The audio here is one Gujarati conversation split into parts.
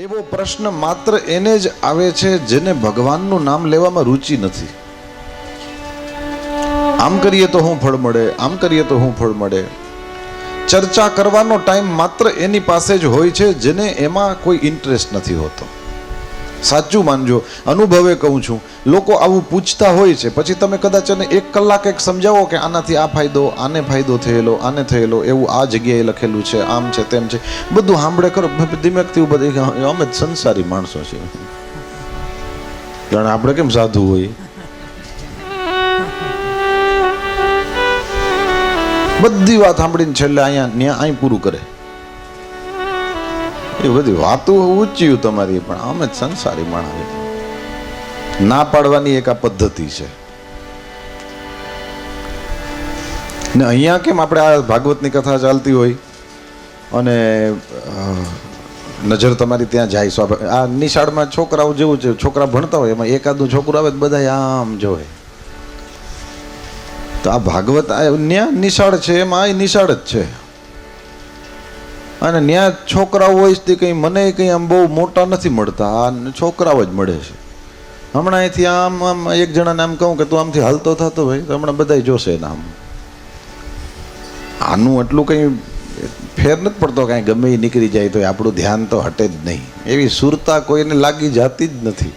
એવો પ્રશ્ન માત્ર એને જ આવે છે જેને ભગવાનનું નામ લેવામાં રુચિ નથી. આમ કરીએ તો હું ફળ મળે, આમ કરીએ તો હું ફળ મળે. ચર્ચા કરવાનો ટાઈમ માત્ર એની પાસે જ હોય છે જેને એમાં કોઈ ઇન્ટરેસ્ટ નથી હોતો. સાચું માનજો, અનુભવે કહું છું. લોકો આવું પૂછતા હોય છે, પછી તમે કદાચ એને 1 કલાક એક સમજાવો કે આનાથી આ ફાયદો, આને ફાયદો થયેલો, આને થયેલો, એવું આ જગ્યાએ લખેલું છે, આમ છે તેમ છે, બધું સાંભળે કરો. ધીમેકથી બધા અમે જ સંસારી માણસો છીએ, જાણે આપણે કેમ સાધુ હોય. બધી વાત સાંભળીને છેલ્લે અહીંયા અહીં પૂરું કરે. એ બધી વાતો ઊંચ્યું તમારી, પણ અમે જ સંસારી માણસ. ના પાડવાની એક આ પદ્ધતિ છે. ને અહીંયા કેમ આપણે આ ભાગવતની કથા ચાલતી હોય અને નજર તમારી ત્યાં જાય. સ્વાભાવિક આ નિશાળમાં છોકરાઓ જેવું છે, છોકરા ભણતા હોય એમાં એકાદું છોકરું આવે બધા આમ જોવે. તો આ ભાગવત ન્યા નિશાળ છે, એમાં આ નિશાળ જ છે. અને ન્યા છોકરાઓ હોય તે કંઈ મને કંઈ આમ બહુ મોટા નથી મળતા, આ છોકરાઓ જ મળે છે. હમણાં અહીંથી આમ આમ એક જણાને આમ કહું કે તું આમથી હાલતો થતો હોય તો હમણાં બધા જોશે ને આમ. આનું એટલું કંઈ ફેર નથી પડતો, કાંઈ ગમે એ નીકળી જાય તો આપણું ધ્યાન તો હટે જ નહીં. એવી સુરતા કોઈને લાગી જાતી જ નથી.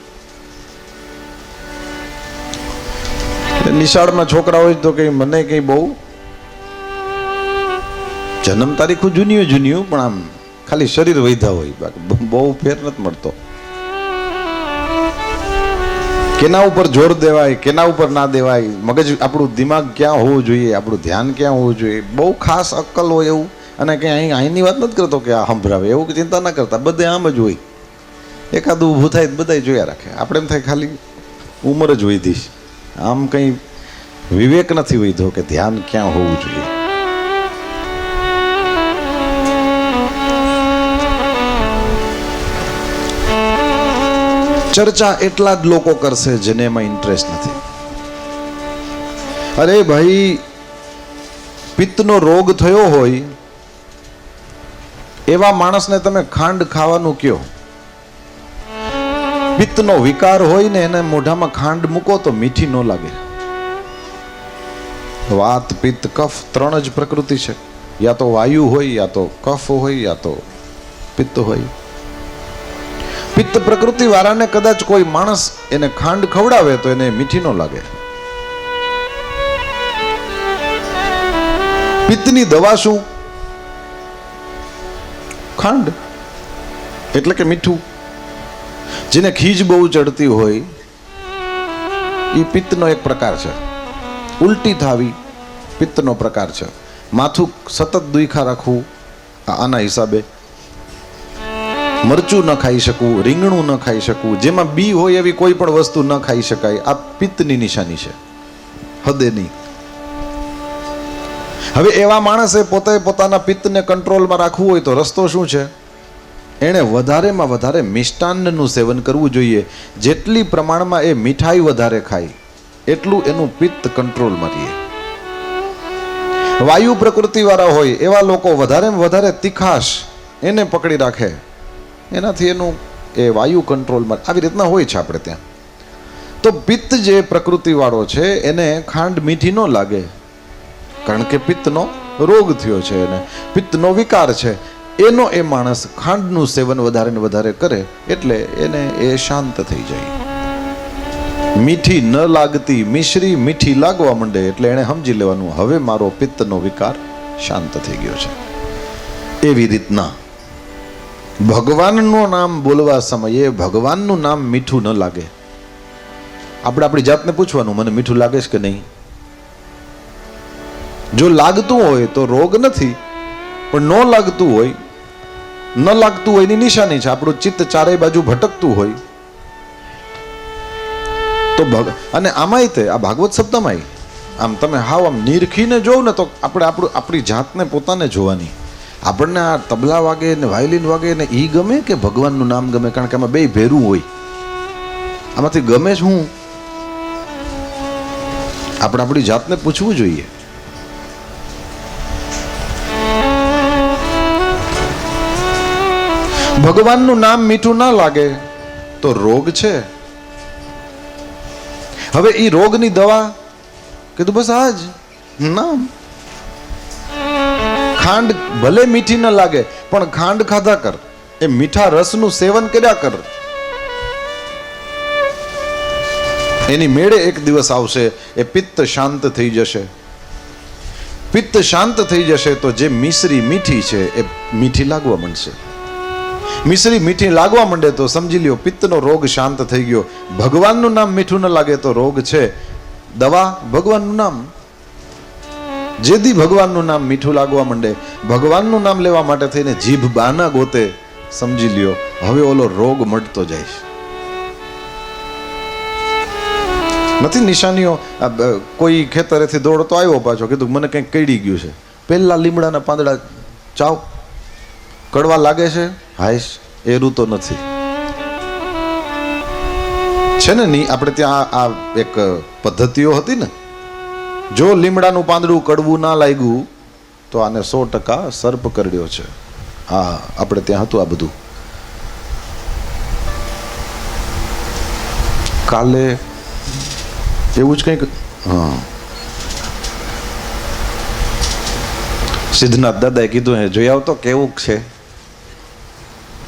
નિશાળમાં છોકરા હોય તો કંઈ મને કંઈ બહુ જન્મ તારીખું જૂન્યું પણ આમ ખાલી શરીર વૈધા હોય, બહુ ફેર નથી મળતો. કેના ઉપર જોર દેવાય, કેના ઉપર ના દેવાય, મગજ આપણું દિમાગ ક્યાં હોવું જોઈએ, આપણું ધ્યાન ક્યાં હોવું જોઈએ, બહુ ખાસ અક્કલ હોય એવું. અને કંઈ અહીંની વાત નથી કરતો કે આ સંભળાવે, એવું ચિંતા ના કરતા, બધે આમ જ હોય. એકાદું ઊભું થાય બધા જોયા રાખે. આપણે એમ થાય ખાલી ઉંમર જ વધી છે, આમ કંઈ વિવેક નથી વધ્યો કે ધ્યાન ક્યાં હોવું જોઈએ. ચર્ચા એટલા જ લોકો કરશે જેને એમાં ઇન્ટરેસ્ટ નથી. અરે ભાઈ, પિત્તનો રોગ થયો હોય એવા માણસને તમે ખાંડ ખાવાનું કયો. પિત્તનો વિકાર હોય ને એને મોઢામાં ખાંડ મૂકો તો મીઠી ન લાગે. વાત, પિત્ત, કફ 3 જ પ્રકૃતિ છે. યા તો વાયુ હોય, યા તો કફ હોય, યા તો પિત્ત હોય. પિત્ત પ્રકૃતિ વાળાને કદાચ કોઈ માણસ એને ખાંડ ખવડાવે તો એને મીઠી ન લાગે. પિત્તની દવા શું? ખાંડ, એટલે કે મીઠું. જેને ખીજ બહુ ચડતી હોય એ પિત્તનો એક પ્રકાર છે. ઉલટી થાવી પિત્તનો પ્રકાર છે. માથું સતત દુખા રાખવું આના હિસાબે. મરચું ન ખાઈ શકવું, રીંગણું ન ખાઈ શકવું, જેમાં બી હોય એવી કોઈ પણ વસ્તુ ન ખાઈ શકાય, આ પિત્તની નિશાની છે, હદે નહીં. હવે એવા માણસે પોતે પોતાના પિત્તને કંટ્રોલમાં રાખવું હોય તો રસ્તો શું છે? એણે વધારેમાં વધારે મિષ્ટાન્નનું સેવન કરવું જોઈએ. જેટલી પ્રમાણમાં એ મીઠાઈ વધારે ખાય એટલું એનું પિત્ત કંટ્રોલમાં રહે. વાયુ પ્રકૃતિ વાળા હોય એવા લોકો વધારેમાં વધારે તીખાશ એને પકડી રાખે, એનાથી એનું એ વાયુ કંટ્રોલમાં. આવી રીતના હોય છે આપણે ત્યાં. તો પિત્ત જે પ્રકૃતિ વાળો છે એને ખાંડ મીઠી ન લાગે, કારણ કે પિત્તનો રોગ થયો છે, એને પિત્તનો વિકાર છે. એનો એ માણસ ખાંડનું સેવન વધારે ને વધારે કરે એટલે એને એ શાંત થઈ જાય. મીઠી ન લાગતી મિશ્રી મીઠી લાગવા માંડે એટલે એને સમજી લેવાનું હવે મારો પિત્તનો વિકાર શાંત થઈ ગયો છે. એવી રીતના ભગવાનનું નામ બોલવા સમયે ભગવાનનું નામ મીઠું ન લાગે. આપણે આપણી જાતને પૂછવાનું, મને મીઠું લાગે છે કે નહીં? જો લાગતું હોય તો રોગ નથી, પણ ન લાગતું હોય એની નિશાની છે. આપણું ચિત્ત ચારેય બાજુ ભટકતું હોય તો અને આમાંય તે આ ભાગવત શબ્દમાંય આમ તમે હાવ આમ નિરખીને જોવ ને તો આપણી જાતને પોતાને જોવાની. આપણને આ તબલા વાગે ને વાયોલિન વાગે ને એ ગમે કે ભગવાનનું નામ ગમે? કારણ કે આમાં બે ભેરું હોય. આમાંથી ગમે જ હું? આપણે આપણી જાતને પૂછવું જોઈએ. ભગવાનનું નામ મીઠું ના લાગે તો રોગ છે. હવે એ રોગની દવા કીધું બસ આ જ નામ. ખાંડ ભલે મીઠી ન લાગે પણ ખાંડ ખાધા કર, એ મીઠા રસનું સેવન કર્યા કર. એની મેળે એક દિવસ આવશે, એ પિત્ત શાંત થઈ જશે. પિત્ત શાંત થઈ જશે તો જે મિશ્રી મીઠી છે એ મીઠી લાગવા માંડશે. મિશ્રી મીઠી લાગવા માંડે તો સમજી લ્યો પિત્તનો રોગ શાંત થઈ ગયો. ભગવાનનું નામ મીઠું ન લાગે તો રોગ છે. દવા ભગવાનનું નામ. જેથી ભગવાનનું નામ મીઠું લાગવા માંડે, ભગવાનનું નામ લેવા માટે થઈને જીભ બાના ગોતે, સમજી લ્યો હવે ઓલો રોગ મટતો જાય. નથી નિશાનીઓ. કોઈ ખેતરેથી દોડતો આવ્યો પાછો, કીધું મને કંઈક કઈડી ગયું છે. પેલા લીમડાના પાંદડા ચાવ, કડવા લાગે છે, હાઈશ એરું તો નથી છે ને. નહીં આપણે ત્યાં આ એક પદ્ધતિઓ હતી ને, જો લીમડાનું પાંદડું કડવું ના લાગ્યું તો આને 100% સર્પ કરડ્યો છે. હા, આપણે ત્યાં હતું આ બધું. કાલે એવું જ કંઈક. હા, સિદ્ધનાથ દાદાએ કીધું હે જોઈ આવતો કેવું છે.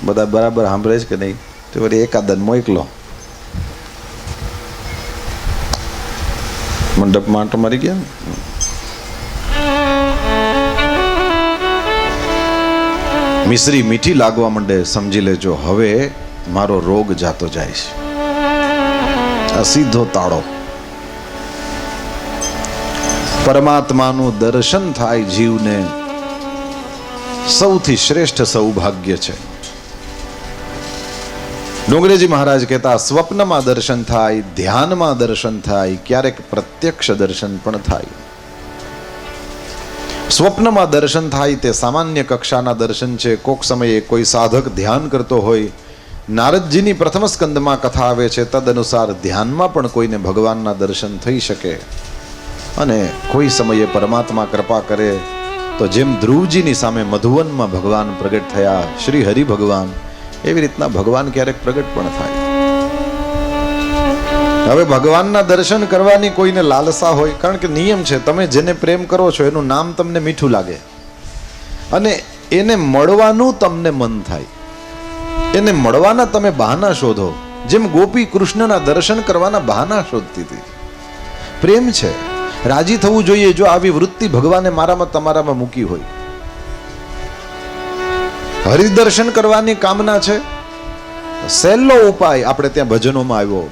બધા બરાબર સાંભળે છે કે નહીં? તો વળી એકાદન મોકલો. મંડપમાં આંટો મારી ગયા. મિશ્રી મીઠી લાગવા માંડે, સમજી લેજો હવે મારો રોગ જાતો જાય છે. આ સીધો તાળો. પરમાત્માનું દર્શન થાય જીવને સૌથી શ્રેષ્ઠ સૌભાગ્ય છે. ડોંગરેજી મહારાજ કહેતા સ્વપ્નમાં દર્શન થાય, ધ્યાનમાં દર્શન થાય, ક્યારેક પ્રત્યક્ષ દર્શન પણ થાય. સ્વપ્નમાં દર્શન થાય તે સામાન્ય કક્ષાના દર્શન છે. કોક સમયે કોઈ સાધક ધ્યાન કરતો હોય, નારદજીની પ્રથમ સ્કંદમાં કથા આવે છે, તદ અનુસાર ધ્યાનમાં પણ કોઈને ભગવાનના દર્શન થઈ શકે. અને કોઈ સમયે પરમાત્મા કૃપા કરે તો જેમ ધ્રુવજીની સામે મધુવનમાં ભગવાન પ્રગટ થયા, શ્રી હરિ ભગવાન, એવી રીતના ભગવાન ક્યારેક પ્રગટ પણ થાય. હવે ભગવાનના દર્શન કરવાની કોઈને લાલસા હોય, કારણ કે નિયમ છે, તમે જેને પ્રેમ કરો છો એનું નામ તમને મીઠું લાગે અને એને મળવાનું તમને મન થાય. એને મળવાના તમે બહાના શોધો, જેમ ગોપી કૃષ્ણના દર્શન કરવાના બહાના શોધતી હતી. પ્રેમ છે, રાજી થવું જોઈએ. જો આવી વૃત્તિ ભગવાને મારામાં તમારામાં મૂકી હોય, હરિદર્શન કરવાની કામના છે, સહેલો ઉપાય આપણે ત્યાં ભજનોમાં આવ્યો.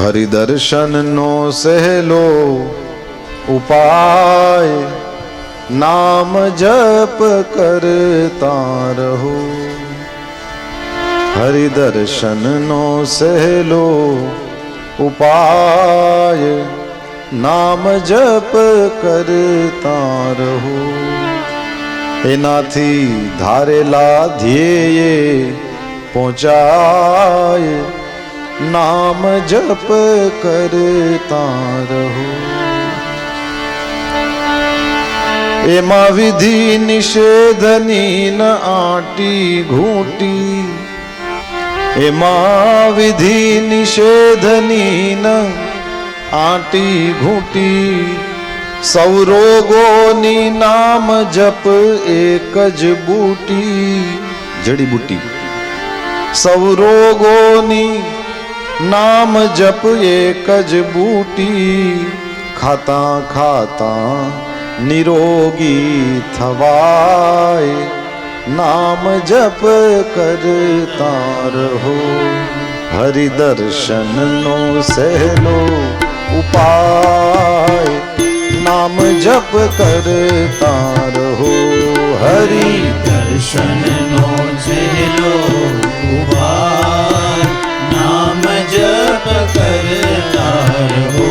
હરિદર્શનનો સહેલો ઉપાય, નામ જપ કરતા રહો. હરિદર્શનનો સહેલો ઉપાય, નામ જપ કરતા રહો. એનાથી ધારેલા ધ્યેયે પહોંચાય, નામ જપ કરતા રહો. એમાં વિધિ નિષેધની ન આંટી ઘૂંટી, એમાં વિધિ નિષેધની ન આંટી ઘૂંટી, સૌ રોગોની નામ જપ એક જ બૂટી. જડીબૂટી. સૌ રોગોની નામ જપ એક જ બૂટી, ખાતા ખાતા નિરોગી થવાય, નામ જપ કરતા રહો. હરિદર્શનનો સહેલો ઉપાય, નામ જપ કરતા રહો. હરિદર્શનનો સહેલો ઉપાય, નામ જપ કરતા રહો.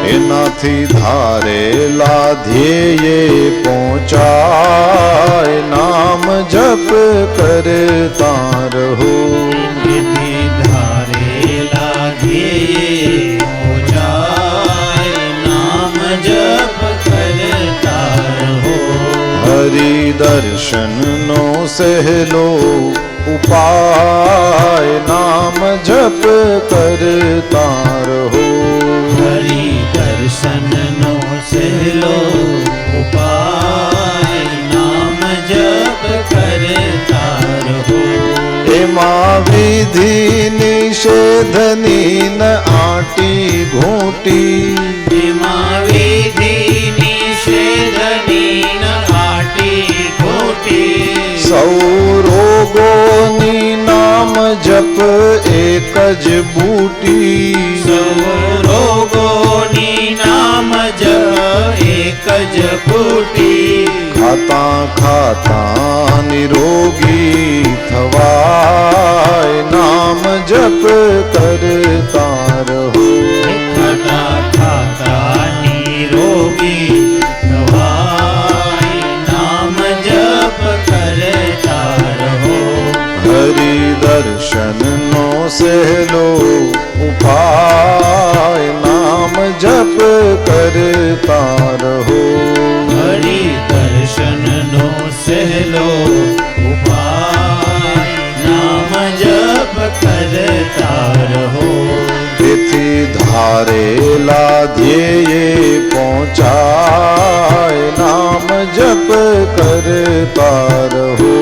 એનાથી ધારેલા ધ્યેયે પહોંચાય, નામ જપ કરતા રહો. એનાથી ધારેલા ધ્યેયે પહોંચાય, નામ જપ કરતા રહો. હરિ દર્શનનો સહેલો ઉપાય નામ જપ કરતા રહો. હરિ દર્શનનો સહેલો ઉપાય નામ જપ કરતા રહો. એમાં વિધિ નિષેધની ન આટી ઘૂંટી, એમાં વિધિ નિષેધની ન આટી ઘૂંટી. સૌ રોગોની નામ જપ એક જ બૂટી. સૌ રોગોની નામ જપ એક જ બૂટી. ખાતા ખાતા નિરોગી થવાય નામ જપ કરતા રહો. ખાતા ખાતા નિરોગી થવાય નામ જપ કરતા રહો. હરિ દર્શનનો સહેલો ઉપાય નામ જપ કરતા રહો. હરિ દર્શનનો સહેલો ઉપાય નામ જપ કરતા રહો. તેથી ધારેલા ધ્યેયે પહોંચાય નામ જપ કરતા રહો.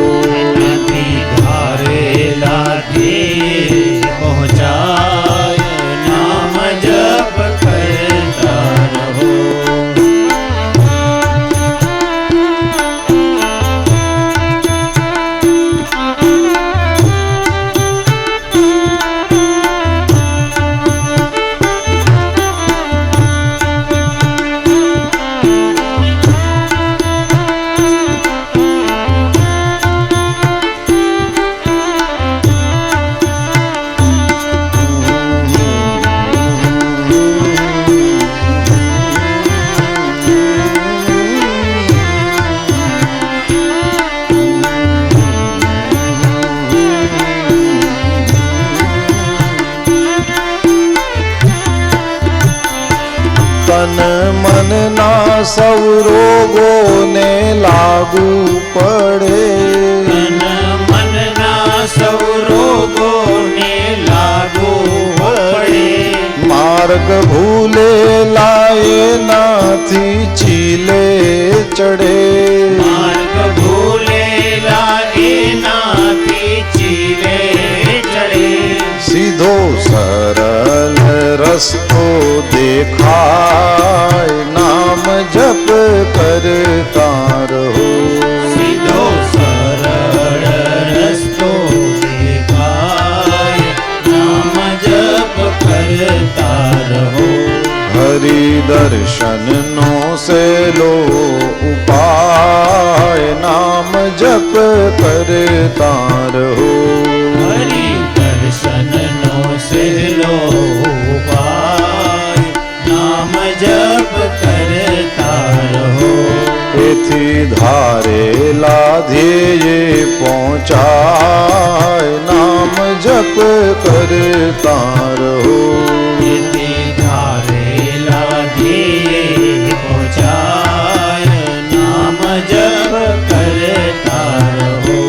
નથી ધારેલા ધ્યેય પહોંચાય નામ જપ કરતા રહો. તન મનના સૌ રોગોને લાગુ પડે. તન મનના સૌ રોગોને લાગુ પડે. માર્ગ ભૂલેલા એનાથી ચીલે ચડે. માર્ગ ભૂલેલા એનાથી ચીલે ચડે. સીધો સરળ રસ્તો દેખાય નામ જપ કરતા રહો. સીધો સરળ રસ્તો દેખાય નામ જપ કરતા રહો. હરિ દર્શનનો સહેલો ઉપાય નામ જપ કરતા રહો. હરિ દર્શનનો સહેલો ઉપાય નામ જપ કરતા રહો. તેથી ધારેલા ધ્યેયે પહોંચાય નામ જપ કરતા રહો. તેથી ધારેલા ધ્યેયે પહોંચાય નામ જપ કરતા રહો.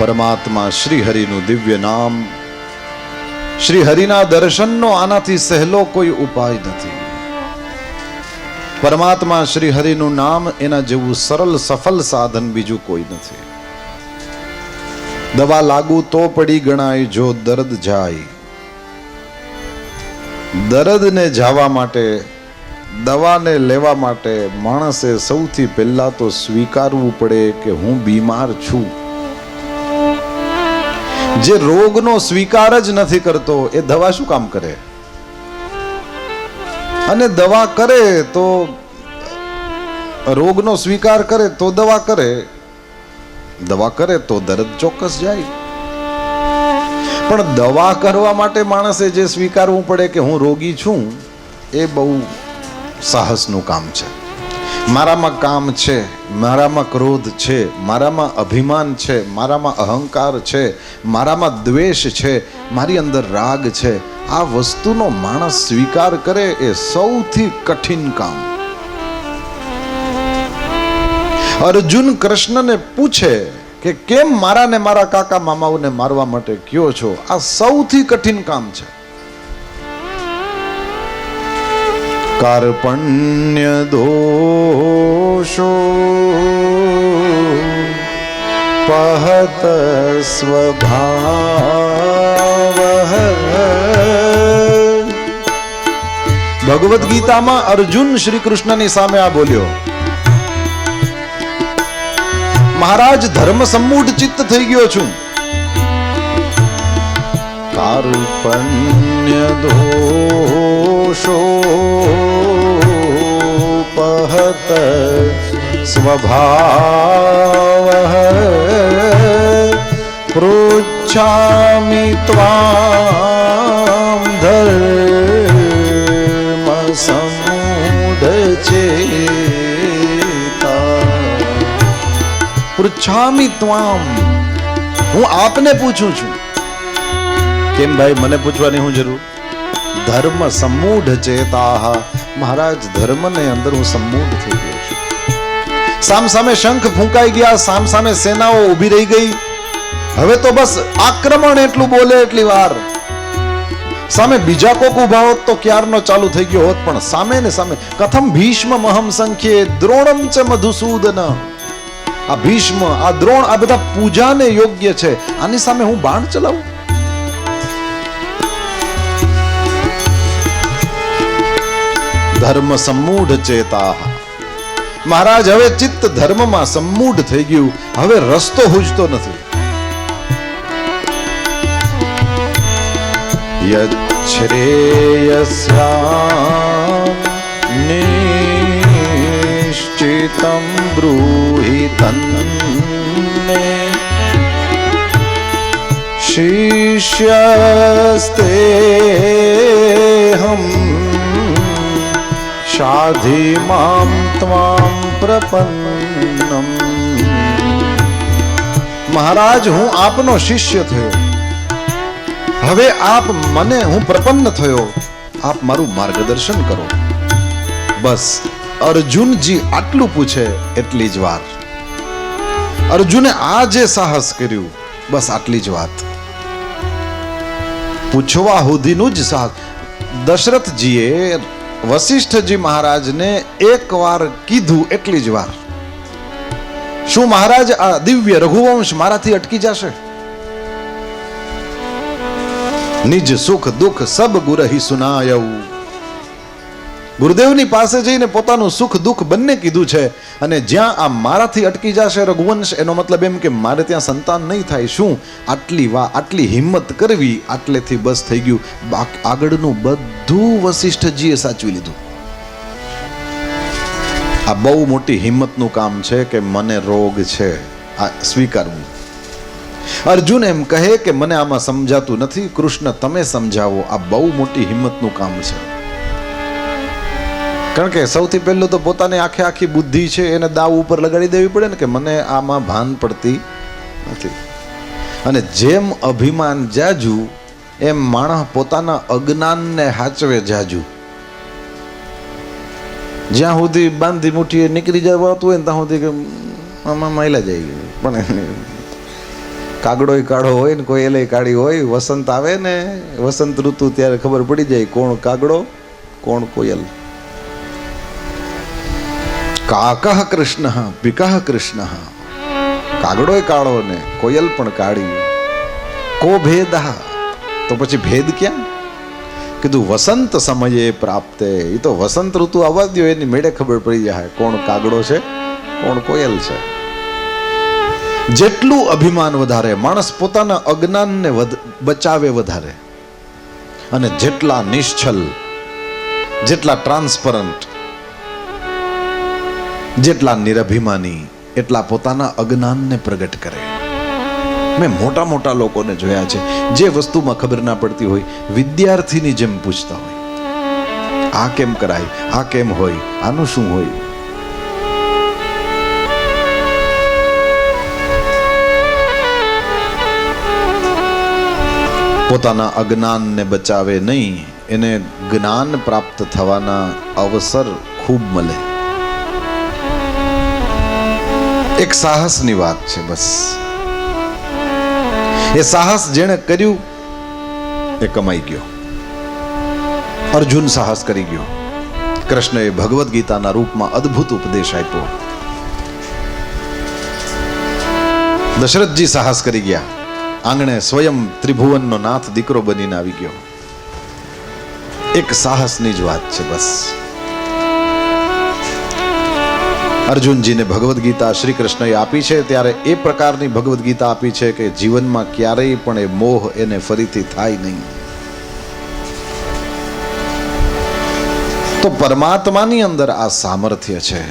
પરમાત્મા શ્રી હરિનું દિવ્ય નામ, શ્રી હરિના દર્શનનો આનાથી સહેલો કોઈ ઉપાય નથી. પરમાત્મા શ્રી હરિનું નામ, એના જેવું સરળ સફળ સાધન બીજું કોઈ નથી. દવા લાગુ તો પડી ગણાય જો દર્દ જાય. દર્દને જવા માટે, દવાને લેવા માટે માણસે સૌથી પહેલા તો સ્વીકારવું પડે કે હું બીમાર છું. જે રોગનો સ્વીકાર જ નથી કરતો એ દવા શું કામ કરે? અને દવા કરે તો રોગનો સ્વીકાર કરે તો દવા કરે, દવા કરે તો દર્દ ચોક્કસ જાય. પણ દવા કરવા માટે માણસે જે સ્વીકારવું પડે કે હું રોગી છું, એ બહુ સાહસનું કામ છે. મારામાં કામ છે, મારામાં ક્રોધ છે, મારામાં અભિમાન છે, મારામાં અહંકાર છે, મારામાં દ્વેષ છે, મારી અંદર રાગ છે. આ વસ્તુનો માણસ સ્વીકાર કરે એ સૌથી કઠિન કામ. અર્જુન કૃષ્ણને પૂછે કે કેમ મારાને મારા કાકા મામાઓને મારવા માટે કયો છો? આ સૌથી કઠિન કામ છે. કાર્પણ્ય દોષો પહત સ્વભાવ. ભગવદ ગીતામાં અર્જુન શ્રી કૃષ્ણની સામે આ બોલ્યો, મહારાજ ધર્મ સંમૂઢ ચિત્ત થઈ ગયો છું. કાર્પણ્ય દોષો પહત સ્વભાવ. પૃચ્છામિ ત્વામ ધર્મ સંમૂઢ ચેતા. પૃચ્છામિ ત્વામ, હું આપને પૂછું છું. કેમ ભાઈ, મને પૂછવાની હું જરૂર? ધર્મ સંમૂઢ ચેતા. મહારાજ ધર્મને અંદર હું સંમૂઢ થઈ ગયો છું. સામ સામે શંખ ફૂંકાઈ ગયા, સામ સામે સેનાઓ ઊભી રહી ગઈ. હવે તો બસ આક્રમણ એટલું બોલે એટલી વાર. સામે બીજા કોક ઉભા હોત તો ક્યારનો ચાલુ થઈ ગયો હોત, પણ સામે ને સામે. કથમ ભીષ્મ મહમ સંખ્યે દ્રોણમ ચ મધુસૂદન. આ ભીષ્મ, આ દ્રોણ, આ બધા પૂજાને યોગ્ય છે. આની સામે હું બાણ ચલાવું? ધર્મ સંમૂઢ ચેતા. મહારાજ હવે ચિત્ત ધર્મમાં સંમૂઢ થઈ ગયું. હવે રસ્તો હુજતો નથી. યચ્છ્રેયસ્યામ નિશ્ચિતમ બ્રૂહિ તન્મે શિષ્યસ્તેહમ શાધિ મામ ત્વામ પ્રપન્નમ. મહારાજ હું આપનો શિષ્ય થયો. હવે આપ મને, હું પ્રપન્ન થયો. આપ મારું માર્ગદર્શન કરો. બસ અર્જુનજી આટલું પૂછે એટલી જ વાર. અર્જુને આ જે સાહસ કર્યું, બસ આટલી જ વાત. પૂછવા સુધીનું જ સાહસ. દશરથજીએ વશિષ્ઠજી મહારાજને એક વાર કીધું એટલી જ વાર. શું મહારાજ આ દિવ્ય રઘુવંશ મારાથી અટકી જશે? નિજ સુખ દુઃખ સબ ગુરહી સુનાયઉ. ગુરુદેવની પાસે જઈને પોતાનું સુખ દુઃખ બંને કીધું છે. અને જ્યાં આ મારાથી અટકી જશે રઘુવંશ, એનો મતલબ એમ કે મારે ત્યાં સંતાન નહીં થાય. શું આટલી હિંમત કરવી, આટલેથી બસ થઈ ગયું. આગળનું બધું વશિષ્ઠજીએ સાચવી લીધું. આ બહુ મોટી હિંમતનું કામ છે કે મને રોગ છે આ સ્વીકારવું. અર્જુન એમ કહે કે મને આમાં સમજાતું નથી, કૃષ્ણ તમે સમજાવો. આ બહુ મોટી હિંમતનું કામ છે. કારણ કે સૌથી પહેલું તો પોતાની આખી બુદ્ધિ છે એને દાવ ઉપર લગાડી દેવી પડે ને, કે મને આમાં ભાન પડતી નથી. અને જેમ અભિમાન જાજુ એમ માણસ પોતાના અજ્ઞાનને હાચવે જાજુ. જ્યાં સુધી બાંધી મુઠ્ઠીએ નીકળી જવાતું હોય ને ત્યાં સુધી કે આમાં માયલા જાય. પણ કાગડો કાળો હોય ને કોઈ એલે કાળી હોય. વસંત આવે ને વસંત ઋતુ ત્યારે ખબર પડી જાય કોણ કાગડો કોણ કોયલ. કાકઃ કૃષ્ણ પિકઃ કૃષ્ણ. કાગડોય કાળો ને કોયલ પણ કાળી, કો ભેદા, તો પછી ભેદ ક્યાં? કીધું વસંત સમયે પ્રાપ્તે, એ તો વસંત ઋતુ આવવા દો, એની મેળે ખબર પડી જાય કોણ કાગડો છે કોણ કોયલ છે. જેટલું અભિમાન વધારે, માણસ પોતાના અજ્ઞાનને બચાવે વધારે, અને જેટલા નિશ્ચલ, જેટલા ટ્રાન્સપરન્ટ, જેટલા નિરભિમાની, એટલા પોતાના અજ્ઞાનને પ્રગટ કરે. મેં મોટા મોટા લોકોને જોયા છે, જે વસ્તુમાં ખબર ના પડતી હોય વિદ્યાર્થીની જેમ પૂછતા હોય, આ કેમ કરાય, આ કેમ હોય, આનું શું હોય. પોતાના અજ્ઞાનને બચાવે નહીં, એને જ્ઞાન પ્રાપ્ત થવાના અવસર ખૂબ મળે. એક સાહસની વાત છે બસ. એ સાહસ જેણે કર્યું એ કમાઈ ગયો. અર્જુન સાહસ કરી ગયો. કૃષ્ણએ ભગવદ્ ગીતાના રૂપમાં અદ્ભુત ઉપદેશ આપ્યો. દશરથજી સાહસ કરી ગયા. આંગણે સ્વયં ત્રિભુવનનો નાથ દીકરો બનીને આવી ગયો. એક સાહસની જ વાત છે બસ. અર્જુનજીને ભગવદ્ ગીતા શ્રી કૃષ્ણએ આપી છે, ત્યારે એ પ્રકારની ભગવદ્ ગીતા આપી છે કે જીવનમાં ક્યારેય પણ એ મોહ એને ફરીથી થાય નહીં. તો પરમાત્માની અંદર આ સામર્થ્ય છે.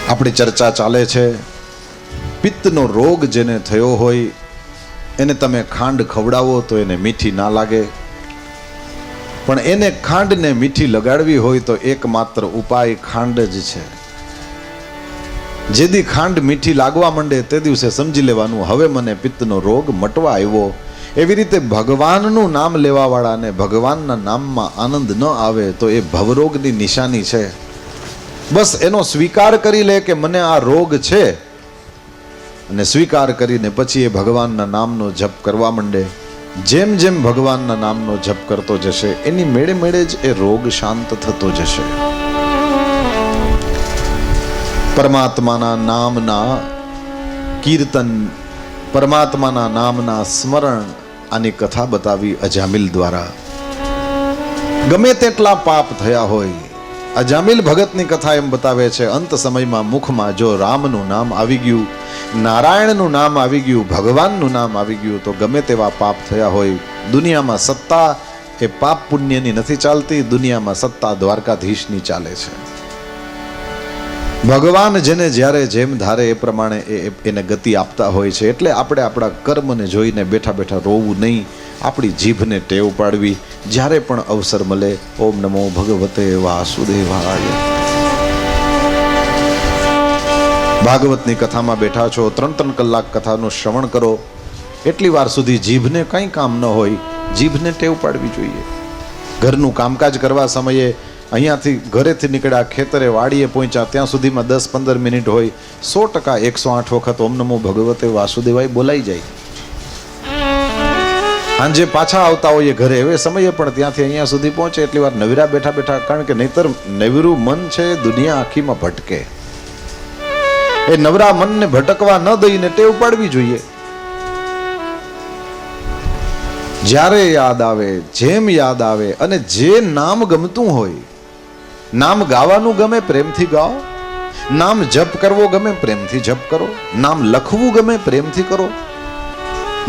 આપણી ચર્ચા ચાલે છે, પિત્તનો રોગ જેને થયો હોય એને તમે ખાંડ ખવડાવો તો એને મીઠી ના લાગે, પણ એને ખાંડને મીઠી લગાડવી હોય તો એકમાત્ર ઉપાય ખાંડ જ છે. જે દી ખાંડ મીઠી લાગવા માંડે તે દિવસે સમજી લેવાનું હવે મને પિત્તનો રોગ મટવા આવ્યો. એવી રીતે ભગવાનનું નામ લેવા વાળાને ભગવાનના નામમાં આનંદ ન આવે તો એ ભવરોગની નિશાની છે. બસ એનો સ્વીકાર કરી લે કે મને આ રોગ છે, અને સ્વીકાર કરીને પછી એ ભગવાનના નામનો જપ કરવા માંડે. જેમ જેમ ભગવાનના નામનો જપ કરતો જશે એની મેળે મેળે જ એ રોગ શાંત થતો જશે. પરમાત્માના નામના કીર્તન, પરમાત્માના નામના સ્મરણ, આની કથા બતાવી અજામિલ દ્વારા. ગમે તેટલા પાપ થયા હોય, અજામિલ ભગતની કથા એમ બતાવે છે, અંત સમયમાં મુખમાં જો રામનું નામ આવી ગયું, નારાયણનું નામ આવી ગયું, ભગવાનનું નામ આવી ગયું, તો ગમે તેવા પાપ થયા હોય, દુનિયામાં સત્તા એ પાપ પુણ્યની નથી ચાલતી, દુનિયામાં સત્તા દ્વારકાધીશની ચાલે છે. ભગવાન જેને જ્યારે જેમ ધારે એ પ્રમાણે એને ગતિ આપતા હોય છે. એટલે આપણે આપણા કર્મને જોઈને બેઠા બેઠા રોવું નહીં, આપણી જીભને ટેવ પાડવી. જ્યારે પણ અવસર મળે ઓમ નમો ભગવતે વાસુદેવાય. ભાગવતની કથામાં બેઠા છો, 3-3 કલાક કથાનું શ્રવણ કરો. એટલી વાર સુધી જીભને કંઈ કામ ન હોય, જીભને ટેવ પાડવી જોઈએ. ઘરનું કામકાજ કરવા સમયે અહીંયાથી ઘરેથી નીકળ્યા, ખેતરે વાડીએ પહોંચ્યા, ત્યાં સુધીમાં 10-15 મિનિટ હોય, 100% 108 વખત ઓમ નમો ભગવતે વાસુદેવાય બોલાઈ જાય. સાંજે પાછા આવતા હોઈએ ઘરે, હવે સમયે પણ ત્યાંથી અહીંયા સુધી પહોંચે એટલી વાર નવીરા બેઠા બેઠા, કારણ કે નહીતર નવીરું મન છે દુનિયા આખીમાં ભટકે. એ નવરા મનને ભટકવા ન દઈને ટેવ પાડવી જોઈએ. જ્યારે યાદ આવે, જેમ યાદ આવે, અને જે નામ ગમતું હોય, નામ ગાવાનું ગમે પ્રેમથી ગાઓ, નામ જપ કરવો ગમે પ્રેમથી જપ કરો, નામ લખવું ગમે પ્રેમથી કરો.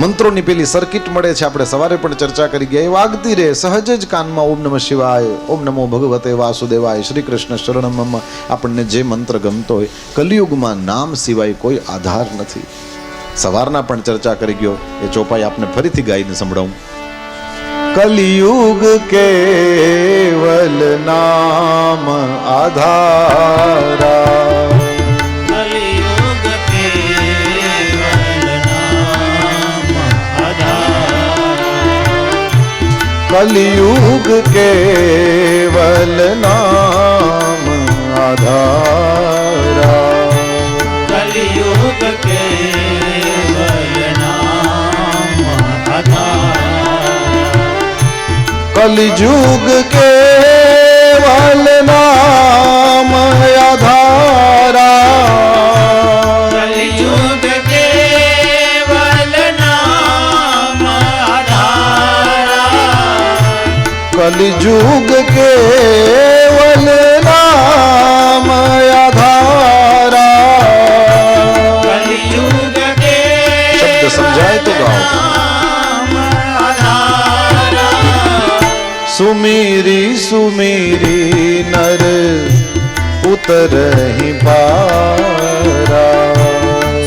મંત્રોની પેલી સર્કિટ મળે છે, આપણે સવારે પણ ચર્ચા કરી ગયા, એ વાગતી રહે સહજ જ કાનમાં. ઓમ નમઃ શિવાય, ઓમ નમો ભગવતે વાસુદેવાય, શ્રી કૃષ્ણ શરણમ. આપણને જે મંત્ર ગમતો હોય. કલિયુગમાં નામ સિવાય કોઈ આધાર નથી. સવારના પણ ચર્ચા કરી ગયો, એ ચોપાઈ આપને ફરીથી ગાઈને સંભળાવું. કલિયુગ કેવલ નામ આધારા, કલિયુગ કેવલ નામ આધારા, કલિયુગ કેવલ નામ આધારા, કલિયુગ કેવલ નામ આધારા, कलिजुग केवल नाम आधारा। कलियुग के शब्द समझाए तो गाओ। नाम आधारा। सुमीरी सुमीरी नर उतरहि पारा।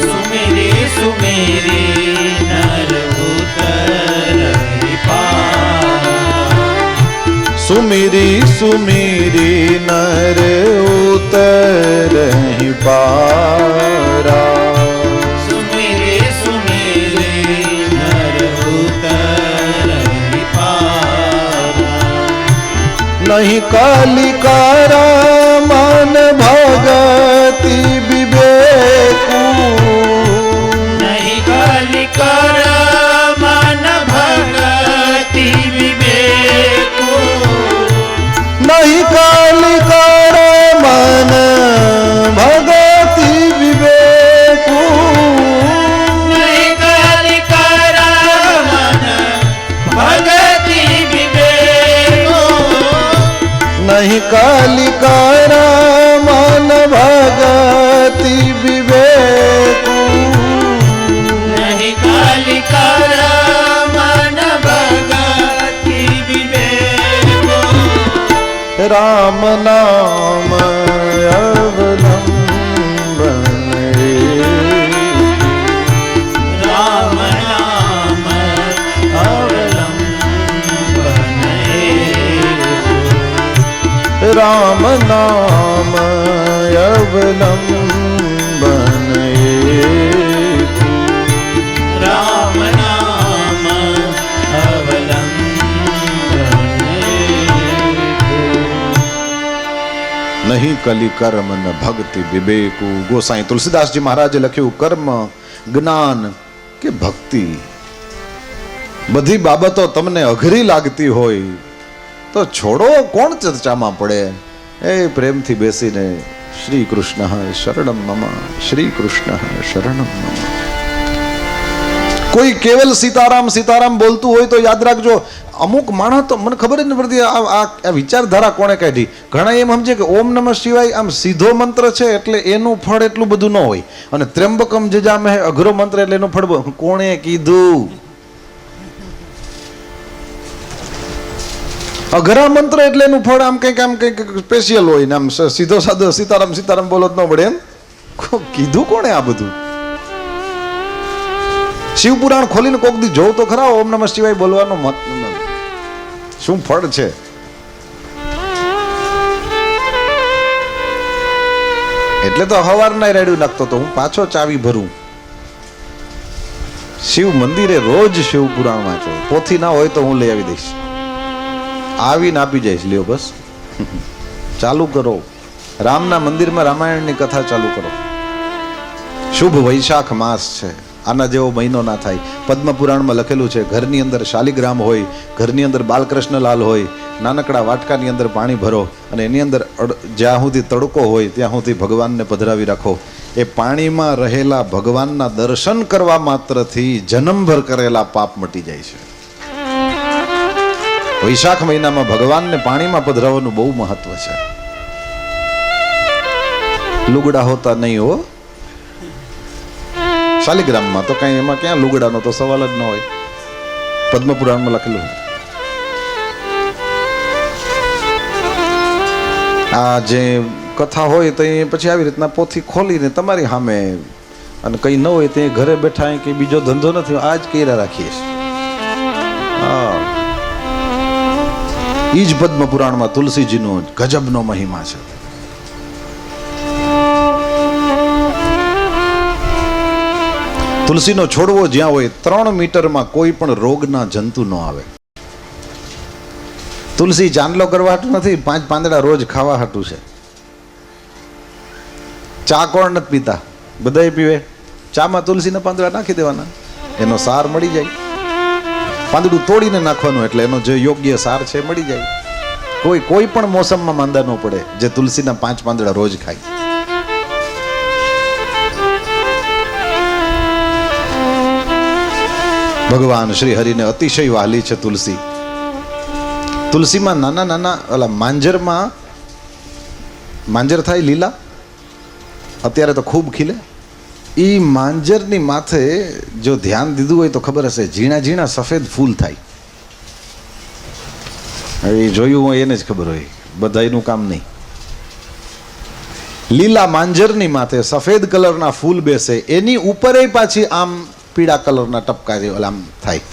सुमिरी सुमिरी नर उतरहि पारा। सुमिरी सुमिरी नर उतरहि पारा। सुमिरी सुमिरी नर उतरहि पारा। नहीं कालिकारा मन भगति विवेकू। नहीं कलिकर मन भगति विवेको। नहीं कालिकारा मन भगति विवेकू। नहीं कलिकर मन भगति विवेको। नहीं कालिकारा मन भगति विवेकू। नहीं कलिकर मन भगति विवेको। राम नाम अवलंबन राम नाम अवलंबन राम नाम अवलंबन राम नाम अवलंबन। नहीं कली कर्म न भक्ति विवेकु। गोसाई तुलसीदास जी महाराजे લખ્યું કર્મ જ્ઞાન કે ભક્તિ બધી બાબતો તમને અઘરી લાગતી હોય તો છોડો, કોણ ચર્ચામાં પડે? એ પ્રેમથી બેસીને શ્રી કૃષ્ણ શરણમ મમ, શ્રી કૃષ્ણ શરણમ મમ. કોઈ કેવલ સીતારામ સીતારામ બોલતું હોય તો યાદ રાખજો, અમુક માણસ તો મને ખબર જ નથી પડતી આ વિચારધારા કોણે કાઢી. ઘણા એમ સમજે કે ઓમ નમઃ શિવાય આમ સીધો મંત્ર છે એટલે એનું ફળ એટલું બધું ન હોય, અને ત્ર્યંબકમ જજામહે અઘરો મંત્ર એટલે એનું ફળ કોણે કીધું? અઘરા મંત્ર એટલે એનું ફળ આમ કંઈક સ્પેશિયલ હોય ને આમ સીધો સાધો સીતારામ સીતારામ બોલો જ ન પડે એમ કીધું કોણે આ બધું? શિવપુરાણ ખોલીને કોક દી જોવ તો ખરા ઓમ નમઃ શિવાય બોલવાનો મત શું ફળ છે. એટલે તો હવારના રેડિયું નાખતો તો હું પાછો ચાવી ભરું. શિવ મંદિરે રોજ શિવપુરાણ વાંચો, પોથી ના હોય તો હું લઈ આવી દઈશ, આવીને આપી જઈશ. લ્યો બસ ચાલુ કરો, રામના મંદિરમાં રામાયણની કથા ચાલુ કરો. શુભ વૈશાખ માસ છે, આના જેવો મહિનો ના થાય. પદ્મપુરાણમાં લખેલું છે, ઘરની અંદર શાલિગ્રામ હોય, ઘરની અંદર બાલકૃષ્ણલાલ હોય, નાનકડા વાટકાની અંદર પાણી ભરો અને એની અંદર જ્યાં સુધી તડકો હોય ત્યાં સુધી ભગવાનને પધરાવી રાખો. એ પાણીમાં રહેલા ભગવાનના દર્શન કરવા માત્રથી જન્મભર કરેલા પાપ મટી જાય છે. વૈશાખ મહિનામાં ભગવાનને પાણીમાં પધરાવવાનું બહુ મહત્વ છે. લુગડા હોતા નહીં હો શાલિગ્રામમાં, તો કઈ એમાં ક્યાં લુગડાનો તો સવાલ જ ન હોય. પદ્મપુરાણમાં લખેલું. આ જે કથા હોય તો એ પછી આવી રીતના પોથી ખોલીને તમારી સામે, અને કઈ ન હોય તે ઘરે બેઠા કઈ બીજો ધંધો નથી, આ જ કર્યા રાખીએ છીએ. હા, ઈ જ પદ્મપુરાણમાં તુલસીજીનો ગજબનો મહિમા છે. તુલસીનો છોડવો જ્યાં હોય 3 મીટરમાં કોઈ પણ રોગના જંતુ ન આવે. તુલસી ચાંદલો કરવા હાટું નથી, 5 પાંદડા રોજ ખાવા હાટું છે. ચા કોણ નથી પીતા? બધાય પીવે. ચામાં તુલસીના પાંદડા નાખી દેવાના, એનો સાર મળી જાય. પાંદડું તોડીને નાખવાનું એટલે એનો જે યોગ્ય સાર છે મળી જાય. કોઈ પણ મોસમમાં માંદા ન પડે જે તુલસીના 5 પાંદડા રોજ ખાય. ભગવાન શ્રી હરિને અતિશય વાલી છે તુલસી. તુલસીમાં નાના નાના ઓલા માંજરમાં માંજર થાય લીલા, અત્યારે તો ખૂબ ખીલે. એ માંજરની માથે જો ધ્યાન દીધું હોય તો ખબર હશે ઝીણા ઝીણા સફેદ ફૂલ થાય. હવે એ જોયું હોય એને જ ખબર હોય, બધાયનું કામ નહીં. લીલા માંજરની માથે સફેદ કલરના ફૂલ બેસે, એની ઉપર પાછી આમ પીળા કલરના ટપકા જેવા આમ થાય.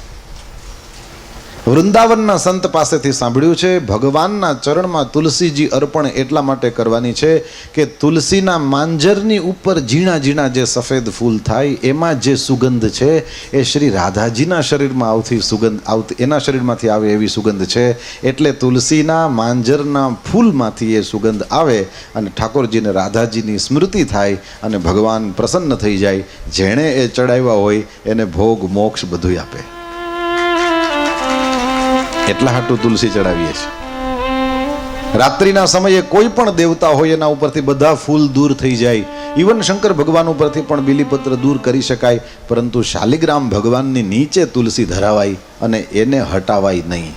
વૃંદાવનના સંત પાસેથી સાંભળ્યું છે ભગવાનના ચરણમાં તુલસીજી અર્પણ એટલા માટે કરવાની છે કે તુલસીના માંજરની ઉપર ઝીણા ઝીણા જે સફેદ ફૂલ થાય એમાં જે સુગંધ છે એ શ્રી રાધાજીના શરીરમાં આવતી એના શરીરમાંથી આવે એવી સુગંધ છે. એટલે તુલસીના માંજરના ફૂલમાંથી એ સુગંધ આવે અને ઠાકોરજીને રાધાજીની સ્મૃતિ થાય અને ભગવાન પ્રસન્ન થઈ જાય. જેણે એ ચડાવ્યા હોય એને ભોગ મોક્ષ બધું આપે. એટલા હાટું તુલસી ચડાવીએ છીએ. રાત્રિના સમયે કોઈ પણ દેવતા હોય એના ઉપરથી બધા ફૂલ દૂર થઈ જાય. ઇવન શંકર ભગવાન ઉપરથી પણ બીલીપત્ર દૂર કરી શકાય, પરંતુ શાલિગ્રામ ભગવાનની નીચે તુલસી ધરાવાય અને એને હટાવાય નહીં.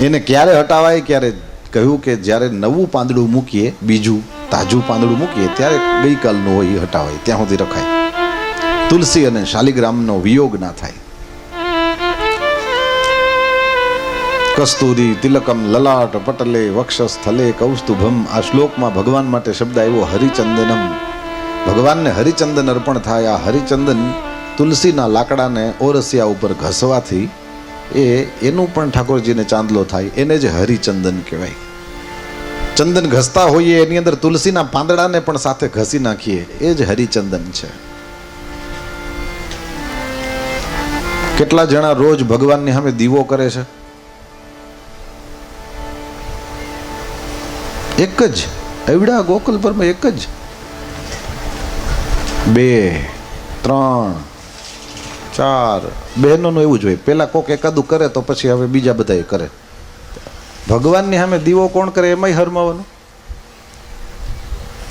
એને ક્યારે હટાવાય? ક્યારે કહ્યું કે જ્યારે નવું પાંદડું મૂકીએ, બીજું તાજું પાંદડું મૂકીએ ત્યારે ગઈકાલનું હોય એ હટાવાય, ત્યાં સુધી રખાય. તુલસી અને શાલિગ્રામનો વિયોગ ના થાય. કસ્તુરી તિલકમ લલાટ પટલે વક્ષસ્થલે કૌસ્તુભમ. આ શ્લોકમાં ભગવાન માટે શબ્દ આવ્યો હરિચંદનમ. ભગવાનને હરિચંદન અર્પણ થાય. આ હરિચંદન તુલસીના લાકડાને ઓરસિયા ઉપર ઘસવાથી એનું પણ ઠાકોરજીને ચાંદલો થાય. એને જ હરિચંદન કહેવાય. ચંદન ઘસતા હોઈએ એની અંદર તુલસીના પાંદડાને પણ સાથે ઘસી નાખીએ, એ જ હરિચંદન છે. કેટલા જણા રોજ ભગવાનની સામે દીવો કરે છે? એક જ એવડા ગોકુલ પરમાં એક જ, 2, 3, 4 બહેનોનું એવું જ હોય. પેલા કોક એકાદું કરે તો પછી હવે બીજા બધા કરે. ભગવાનની સામે દીવો કોણ કરે? એમાંય હરમાવાનું.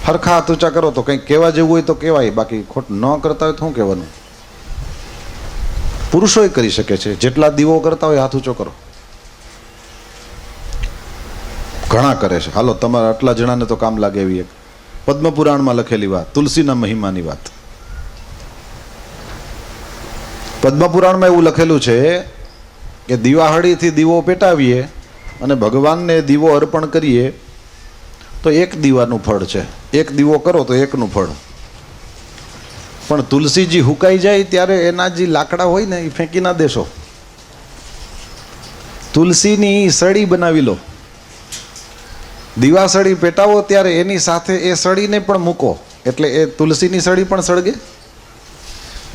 હરખા હાથ ઊંચા કરો તો કંઈક કહેવા જેવું હોય તો કહેવાય, બાકી ખોટ ન કરતા હોય તો શું કહેવાનું? પુરુષોય કરી શકે છે. જેટલા દીવો કરતા હોય હાથ ઊંચો કરો. ઘણા કરે છે. હાલો તમારા આટલા જણાને તો કામ લાગે એવી એક પદ્મપુરાણમાં લખેલી વાત, તુલસીના મહિમાની વાત. પદ્મપુરાણમાં એવું લખેલું છે કે દિવાહળીથી દીવો પેટાવીએ અને ભગવાનને દીવો અર્પણ કરીએ તો એક દીવાનું ફળ છે. એક દીવો કરો તો એકનું ફળ. પણ તુલસીજી હુકાઈ જાય ત્યારે એના જે લાકડા હોય ને એ ફેંકી ના દેશો. તુલસીની સળી બનાવી લો. દીવાસળી પેટાવો ત્યારે એની સાથે એ સળીને પણ મૂકો, એટલે એ તુલસીની સળી પણ સળગે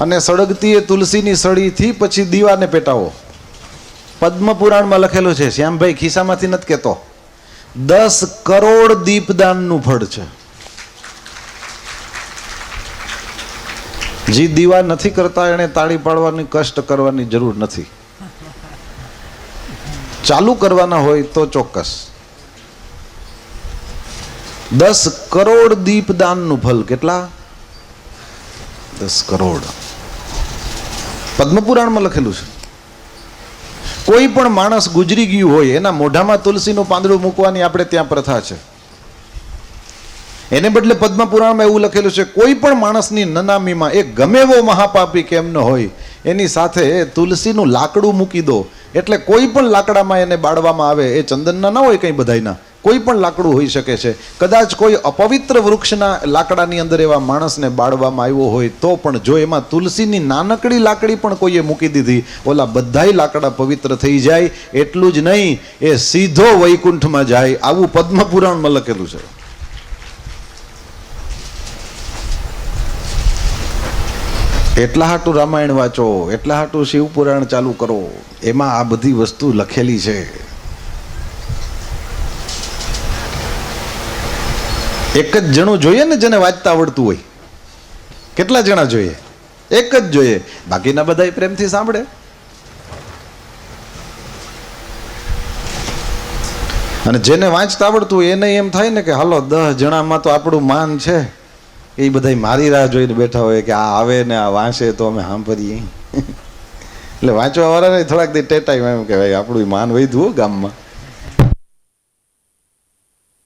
અને સળગતી એ તુલસીની સળીથી પછી દીવાને પેટાવો. પદ્મપુરાણમાં લખેલું છે, શ્યામભાઈ ખિસ્સામાંથી નથી કહેતો, 10 કરોડ દીપદાનનું ફળ છે. જે દીવા નથી કરતા એને તાળી પાડવાની કષ્ટ કરવાની જરૂર નથી. ચાલુ કરવાના હોય તો ચોક્કસ. 10 કરોડ દીપદાનનું ફલ. કેટલા? 10 કરોડ. પદ્મપુરાણમાં લખેલું છે. કોઈ પણ માણસ ગુજરી ગયું હોય એના મોઢામાં તુલસીનું પાંદડું મૂકવાની આપણે ત્યાં પ્રથા છે. એને બદલે પદ્મપુરાણમાં એવું લખેલું છે કોઈ પણ માણસની નનામીમાં એ ગમે એવો મહાપાપી કેમ ન હોય એની સાથે તુલસીનું લાકડું મૂકી દો. એટલે કોઈ પણ લાકડામાં એને બાળવામાં આવે, એ ચંદનના ના હોય કંઈ બધાયના, કોઈ પણ લાકડું હોઈ શકે છે. કદાચ કોઈ અપવિત્ર વૃક્ષના લાકડાની અંદર એવા માણસને બાળવામાં આવ્યો હોય તો પણ જો એમાં તુલસીની નાનકડી લાકડી પણ કોઈએ મૂકી દીધી, ઓલા બધાય લાકડા પવિત્ર થઈ જાય. એટલું જ નહીં, એ સીધો વૈકુંઠમાં જાય. આવું પદ્મપુરાણમાં લખેલું છે. એટલા હાટું રામાયણ વાંચો, એટલા હાટું શિવપુરાણ ચાલુ કરો. એમાં આ બધી વસ્તુ લખેલી છે. એક જ જણું જોઈએ ને જેને વાંચતા આવડતું હોય. કેટલા જણા જોઈએ? એક જ જોઈએ. બાકીના બધા પ્રેમથી સાંભળે. અને જેને વાંચતા આવડતું હોય એને એમ થાય ને કે હાલો 10 જણામાં તો આપણું માન છે. એ બધા મારી રાહ જોઈને બેઠા હોય કે આ આવે ને આ વાંચે તો અમે સાંભળીએ. એટલે વાંચવા વાળાને થોડાક દી ટેટાઈ એમ કે ભાઈ આપણું માન વૈધું હો ગામમાં.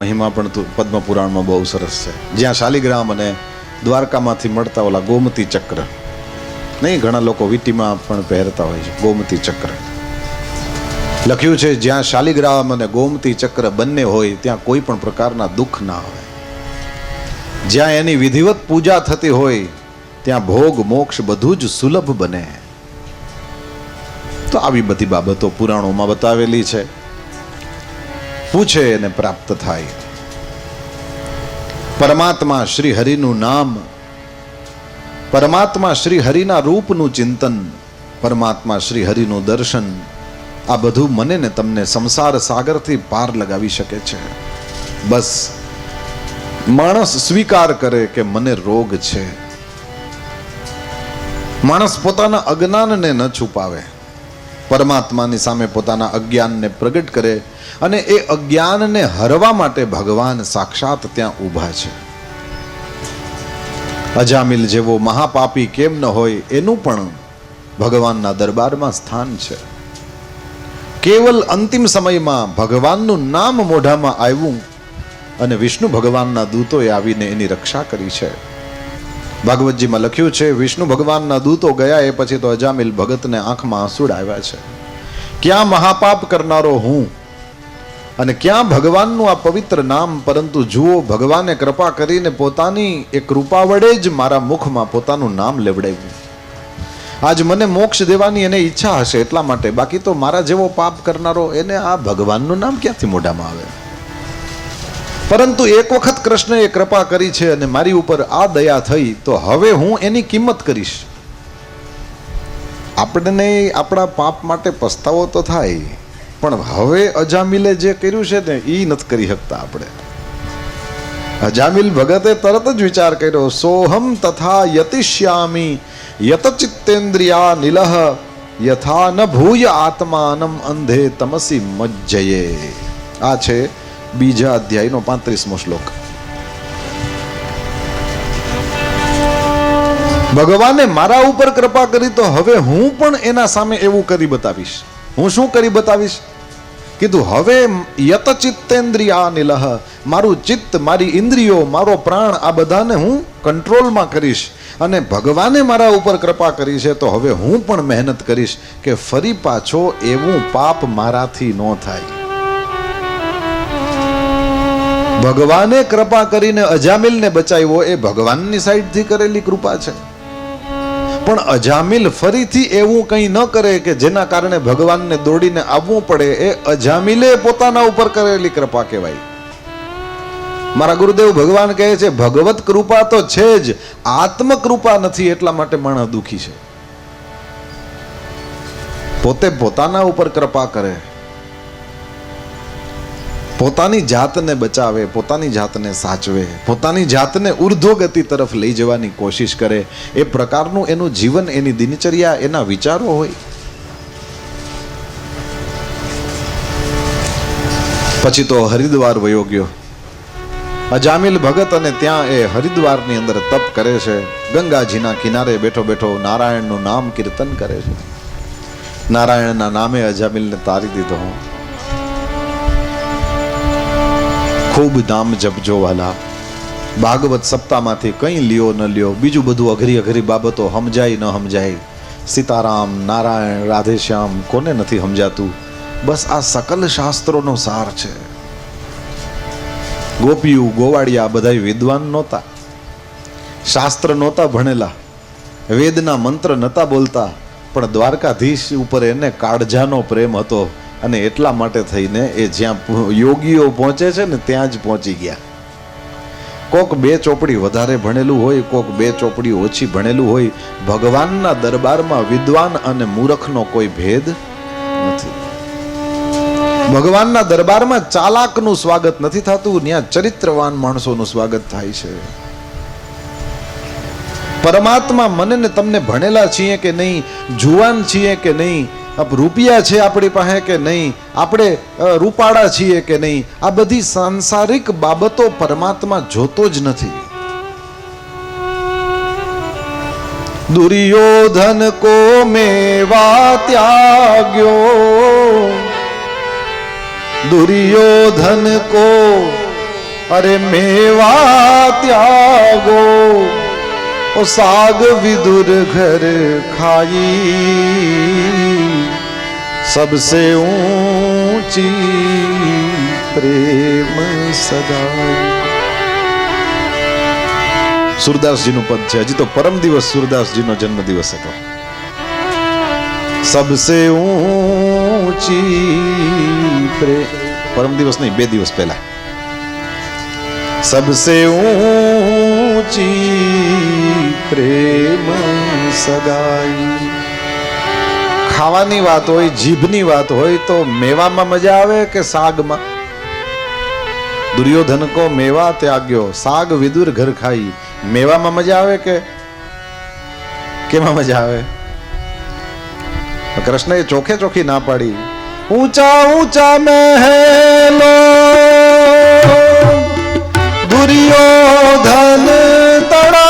મહિમા પણ પદ્મ પુરાણમાં બહુ સરસ છે. જ્યાં શાલિગ્રામ અને દ્વારકામાંથી મળતા ઓલા ગોમતી ચક્ર, નહીં ઘણા લોકો વીટીમાં પણ પહેરતા હોય છે ગોમતી ચક્ર. લખ્યું છે જ્યાં શાલિગ્રામ અને ગોમતી ચક્ર બંને હોય ત્યાં કોઈ પણ પ્રકારના દુઃખ ના હોય. જ્યાં એની વિધિવત પૂજા થતી હોય ત્યાં ભોગ મોક્ષ બધું જ સુલભ બને. તો આવી બધી બાબતો પુરાણોમાં બતાવેલી છે. પૂછે એને પ્રાપ્ત થાય. પરમાત્મા શ્રી હરિનું નામ, પરમાત્મા શ્રી હરિના રૂપનું ચિંતન, પરમાત્મા શ્રી હરિનું દર્શન, આ બધું મને ને તમને સંસાર સાગરથી પાર લગાવી શકે છે. બસ માણસ સ્વીકાર કરે કે મને રોગ છે. માણસ પોતાના અજ્ઞાનને ન છુપાવે, પરમાત્માની સામે પોતાના અજ્ઞાનને પ્રગટ કરે અને એ અજ્ઞાનને હરવા માટે ભગવાન સાક્ષાત ત્યાં ઊભા છે. અજામિલ જેવો મહાપાપી કેમ ન હોય એનું પણ ભગવાનના દરબારમાં સ્થાન છે. કેવલ અંતિમ સમયમાં ભગવાનનું નામ મોઢામાં આવ્યું અને વિષ્ણુ ભગવાનના દૂતોએ આવીને એની રક્ષા કરી છે. ભાગવતજીમાં લખ્યું છે વિષ્ણુ ભગવાનના દૂતો ગયા એ પછી તો અજામિલ ભગતને આંખમાં આંસુડા આવ્યા છે. ક્યાં મહાપાપ કરનારો હું અને ક્યાં ભગવાનનું આ પવિત્ર નામ. પરંતુ જુઓ, ભગવાને કૃપા કરીને પોતાની એ કૃપા વડે જ મારા મુખમાં પોતાનું નામ લેવડાવ્યું. આજ મને મોક્ષ દેવાની એને ઈચ્છા હશે એટલા માટે, બાકી તો મારા જેવો પાપ કરનારો એને આ ભગવાનનું નામ ક્યાંથી મોઢામાં આવે. પરંતુ એક વખત કૃષ્ણએ કૃપા કરી છે અને મારી ઉપર આ દયા થઈ, તો હવે હું એની કિંમત કરીશ. આપણને આપણા પાપ માટે પસ્તાવો તો થાય, પણ હવે અજામિલે જે કર્યું છે ને એ નથી કરી શકતા આપણે. અજામિલ ભગતે તરત જ વિચાર કર્યો, સોહમ તથા યતિષ્યામી યતચિત્તેન્દ્રિયા નિલહ યથા ન ભૂય આત્માનમ અંધે તમસી મજ્જયે. આ છે બીજા અધ્યાયનો 35મો શ્લોક. ભગવાને મારા ઉપર કૃપા કરી તો હવે હું પણ એના સામે એવું કરી બતાવીશ. હું શું કરી બતાવીશ? કીધું હવે યતચિત્તેન્દ્રિયા નિલહ, મારું ચિત્ત, મારી ઇન્દ્રિયો, મારો પ્રાણ, આ બધાને હું કંટ્રોલમાં કરીશ. અને ભગવાને મારા ઉપર કૃપા કરી છે તો હવે હું પણ મહેનત કરીશ કે ફરી પાછો એવું પાપ મારાથી ન થાય. ભગવાને કૃપા કરીને અજામિલને બચાવ્યો એ ભગવાનની સાઈડથી કરેલી કૃપા છે. પણ અજામિલ ફરીથી એવું કંઈ ન કરે કે જેના કારણે ભગવાનને દોડીને આવવું પડે. એ અજામિલે પોતાના ઉપર કરેલી કૃપા કહેવાય. મારા ગુરુદેવ ભગવાન કહે છે ભગવત કૃપા તો છે જ, આત્મ કૃપા નથી, એટલા માટે માણસ દુખી છે. પોતે પોતાના ઉપર કૃપા કરે, પોતાની જાતને બચાવે, પોતાની જાતને સાચવે, પોતાની જાતને ઉર્ધ્વગતિ તરફ લઈ જવાની કોશિશ કરે. એ પ્રકારનું એનું જીવન, એની દિનચર્યા, એના વિચારો હોય. પછી તો હરિદ્વાર વયો ગયો અજામિલ ભગત, અને ત્યાં એ હરિદ્વારની અંદર તપ કરે છે. ગંગાજીના કિનારે બેઠો બેઠો નારાયણનું નામ કીર્તન કરે છે. નારાયણના નામે અજામિલને તારી દીધો. ખૂબ નામ જપજો વાલા. ભાગવત સપ્તાહમાંથી કંઈ લ્યો ન લ્યો, બીજું બધું અઘરી અઘરી બાબતો સમજાય ન સમજાય, સીતારામ, નારાયણ, રાધેશ્યામ કોને નથી સમજાતું? બસ આ સકલ શાસ્ત્રોનો સાર છે. ગોપીયું, ગોવાળિયા બધાય વિદ્વાન નહોતા, શાસ્ત્ર નહોતા ભણેલા, વેદના મંત્ર નહોતા બોલતા, પણ દ્વારકાધીશ ઉપર એને કાળજાનો પ્રેમ હતો અને એટલા માટે થઈને એ જ્યાં યોગીઓ પહોંચે છે ને ત્યાં જ પહોંચી ગયા. કોક 2 ચોપડી વધારે ભણેલું હોય, કોક 2 ચોપડી ઓછી ભણેલું હોય, ભગવાનના દરબારમાં વિદ્વાન અને મૂર્ખનો કોઈ ભેદ નથી. ભગવાનના દરબારમાં ચાલાકનું સ્વાગત નથી થતું, ત્યાં ચરિત્રવાન માણસોનું સ્વાગત થાય છે. પરમાત્મા મને ને તમને ભણેલા છીએ કે નહીં, જુવાન છીએ કે નહીં, રૂપિયા છે આપણી પાસે કે નહીં, આપણે રૂપાળા છીએ કે નહીં, આ બધી સાંસારિક બાબતો પરમાત્મા જોતો જ નથી. दुर्योधन को मेवा त्याग्यो दुर्योधन को अरे मेवा त्यागो ओ साग विदुर घर खाई सबसे ऊंची प्रेम सदाई। सूरदास जी નું પદ છે। હજી તો પરમ દિવસ सूरदास जी નો જન્મ દિવસ હતો। सबसे ऊंची परम दिवस नहीं 2 દિવસ પહેલા सबसे ऊंची प्रेम सगाई। ખાવાની વાત હોય જીભની વાત હોય તો મેવામાં મજા આવે કે શાકમાં? दुर्योधन को मेवा त्याग्यो साग विदुर घर खाई। मेવામાં મજા આવે કે કેમાં મજા આવે? कृष्ण ये चोखे चोखी ना पाड़ी। ऊंचा ऊंचा महलो दुर्योधन तड़ा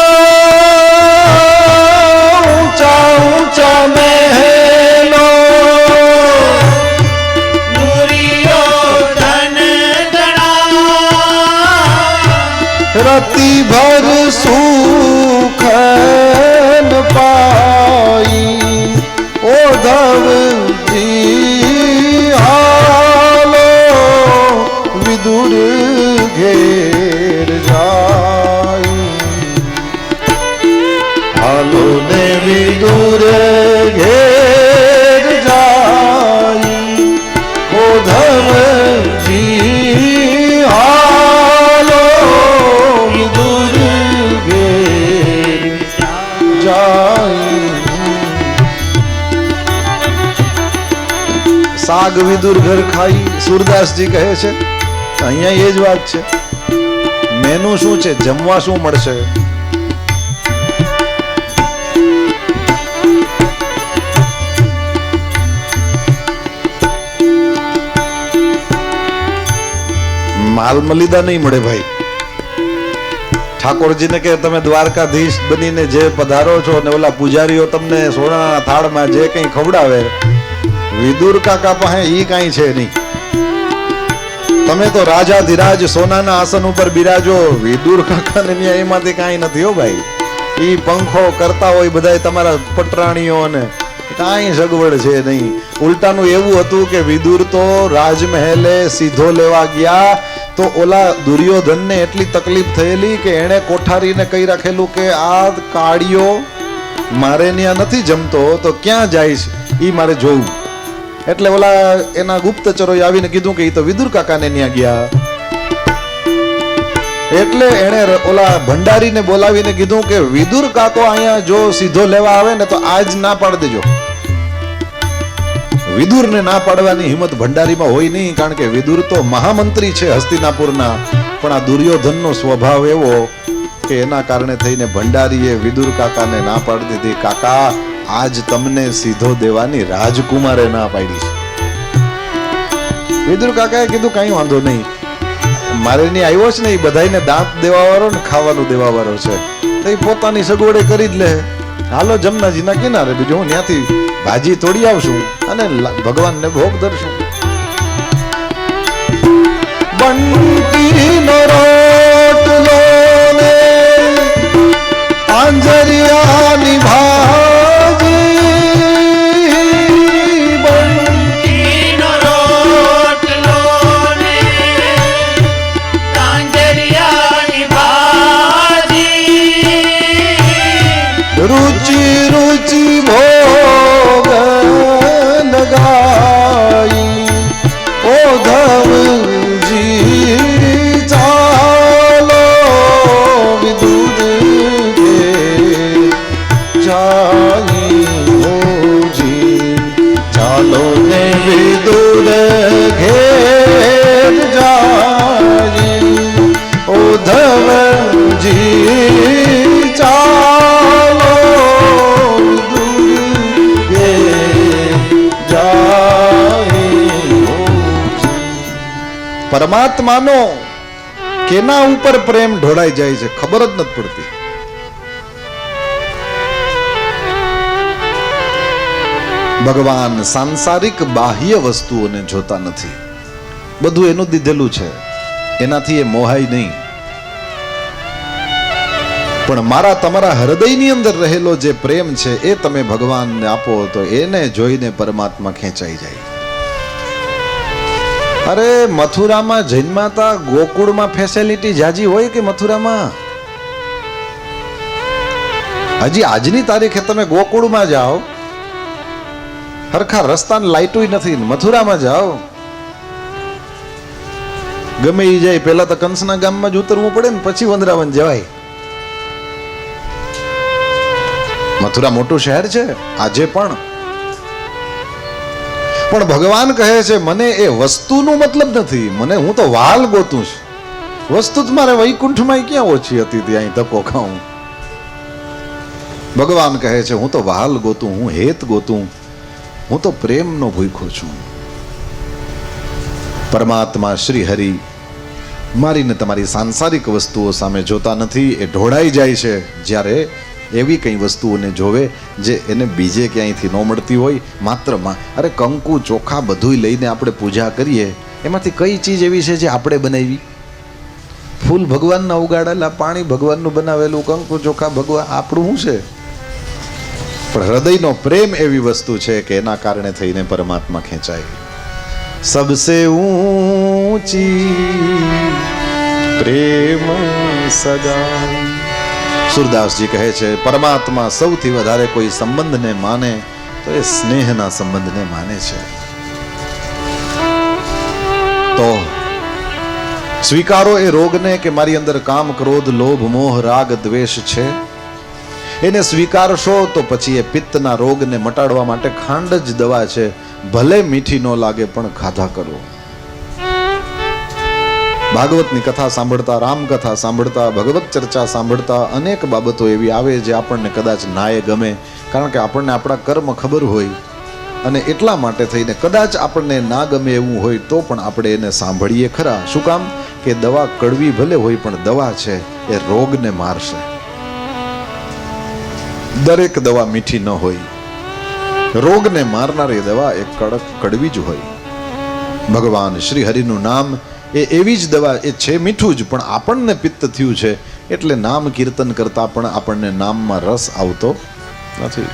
ऊंचा ऊंचा महलो दुर्योधन तड़ा रति भर सुख न पाई ओधव जी हालो विदुर घेर जाई। हालो ने विदुर घेर जाई ओधव जी हालो विदुर घेर जाई। साग विदुर घर खाई सूरदास जी કહે છે અહીંયા એ જ વાત છે। મેનુ શું છે? જમવા શું મળશે? માલ મલિદા નહીં મળે ભાઈ। ઠાકોરજીને કે તમે દ્વારકાધીશ બનીને જે પધારો છો ને ઓલા પૂજારીઓ તમને સોનાના થાળમાં જે કંઈ ખવડાવે વિદુર કાકા પાસે ઈ કાંઈ છે નહીં। તમે તો રાજાધિરાજ સોનાના આસન ઉપર બિરાજો, વિદુર કાકાને ન્યા એમાંથી કાંઈ નથી હો ભાઈ। ઈ પંખો કરતા હોય બધાય તમારા પટરાણીઓ ને કાંઈ સગવડ છે નહીં। ઉલટાનું એવું હતું કે વિદુર તો રાજમહેલે સીધો લેવા ગયા તો ઓલા દુર્યોધનને એટલી તકલીફ થયેલી કે એણે કોઠારીને કહી રાખેલું કે આ કાળિયો મારે ન્યા નથી જમતો તો ક્યાં જાય છે ઈ મારે જોવું। એટલે ઓલા એના ગુપ્તચરોએ આવીને કીધું કે ઈ તો વિદુર કાકાને ન્યા ગયા। એટલે એણે ઓલા ભંડારીને બોલાવીને કીધું કે વિદુર કાકો અહીંયા જો સીધો લેવા આવે ને તો આજ ના પાડ દેજો। વિદુરને ના પાડવાની હિંમત ભંડારીમાં હોય નહીં, કારણ કે વિદુર તો મહામંત્રી છે હસ્તિનાપુરના। પણ આ દુર્યોધનનો સ્વભાવ એવો કે એના કારણે થઈને ભંડારીએ વિદુર કાકાને ના પાડી દીધી। કાકા આજ તમને સીધો દેવાની રાજકુમારે ના પાડી છે। વિદુર કાકાએ કીધું કાંઈ વાંધો નહીં, મારે ની આવ્યો છે ને એ બધાને દાંત દેવા વાળો ને ખાવાનું દેવા વાળો છે તો એ પોતાની સગવડે કરી જ લે। હાલો જમનાજીના કિનારે બીજું હું ત્યાંથી ભાજી તોડી આવશું અને ભગવાનને ભોગ ધરશું। બંટીનો રોટલો ને આંજરિયાની ભાજી, બંટીનો રોટલો ને આંજરિયાની ભાજી, रुचि रुचि भोग लगाई ओधव जी चालो विदुर घेर जाई हो जी चालो ने विदुर घेर जाई ओधव जी चालो પરમાત્માનો કેના ઉપર પ્રેમ ઢોળાઈ જાય છે ખબર જ નથી પડતી। ભગવાન સાંસારિક બાહ્ય વસ્તુઓને જોતા નથી, બધું એનું દીધેલું છે, એનાથી એ મોહાય નહીં. પણ મારા તમારા હૃદયની અંદર રહેલો જે પ્રેમ છે એ તમે ભગવાનને આપો તો એને જોઈને પરમાત્મા ખેંચાઈ જાય. અરે મથુરામાં જન્માતા ગોકુળમાં ફેસિલિટી જાજી હોય કે મથુરામાં? હજી આજની તારીખે તમે ગોકુળમાં જાઓ, હરખા રસ્તાની લાઈટુય નથી. મથુરામાં જાઓ, ગમે ઈ જાય પેલા તો કંસના ગામમાં જ ઉતરવું પડે ને પછી વંદરાવન જવાય. મથુરા મોટું શહેર છે આજે પણ. પણ ભગવાન કહે છે મને એ વસ્તુનો મતલબ નથી, મને હું તો વાલ ગોતું છું. વસ્તુ જ મારે વૈકુંઠમાં ક્યાં ઓછી હતી, ત્યાં ધક્કો ખાઉં. ભગવાન કહે છે હું તો વાલ ગોતું, હું હેત ગોતું, હું તો પ્રેમનો ભૂખ્યો છું. પરમાત્મા શ્રી હરિ મારીને તમારી સાંસારિક વસ્તુઓ સામે જોતા નથી, એ ઢોળાઈ જાય છે જ્યારે એવી કઈ વસ્તુઓને જોવે જે એને બીજે ક્યાંયથી ન મળતી હોય. માત્રમાં અરે કંકુ ચોખા બધુંય લઈને આપણે પૂજા કરીએ, એમાંથી કઈ ચીજ એવી છે જે આપણે બનાવી? ફૂલ ભગવાનના ઉગાડેલા, પાણી ભગવાનનું બનાવેલું, કંકુ ચોખા ભગવાન આપણું શું છે? પણ હૃદયનો પ્રેમ એવી વસ્તુ છે કે એના કારણે થઈને પરમાત્મા ખેંચાય. સબસે ઊંચી પ્રેમ સગા. સુરદાસજી કહે છે પરમાત્મા સૌથી વધારે કોઈ સંબંધને માને તો એ સ્નેહના સંબંધને માને છે. તો સ્વીકારો એ રોગને કે મારી અંદર કામ, ક્રોધ, લોભ, મોહ, રાગ, દ્વેષ છે. એને સ્વીકારશો તો પછી એ પિત્તના રોગને મટાડવા માટે ખાંડ જ દવા છે. ભલે મીઠી ન લાગે પણ ખાધા કરો. ભાગવતની કથા સાંભળતા, રામકથા સાંભળતા, ભગવત ચર્ચા સાંભળતા અનેક બાબતો એવી આવે જે આપણને કદાચ નાય ગમે, કારણ કે આપણને આપણા કર્મ ખબર હોય અને એટલા માટે થઈને કદાચ આપણને ના ગમે એવું હોય તો પણ આપણે એને સાંભળીએ ખરા. શું કામ? કે દવા કડવી ભલે હોય પણ દવા છે એ રોગને મારશે. દરેક દવા મીઠી ન હોય, રોગને મારનારી દવા એ કડવી જ હોય. ભગવાન શ્રી હરિનું નામ એ એવી જ દવા, એ છે મીઠું જ પણ આપણને પિત્ત થયું છે એટલે નામ કીર્તન કરતા પણ આપણને નામમાં રસ આવતો નથી.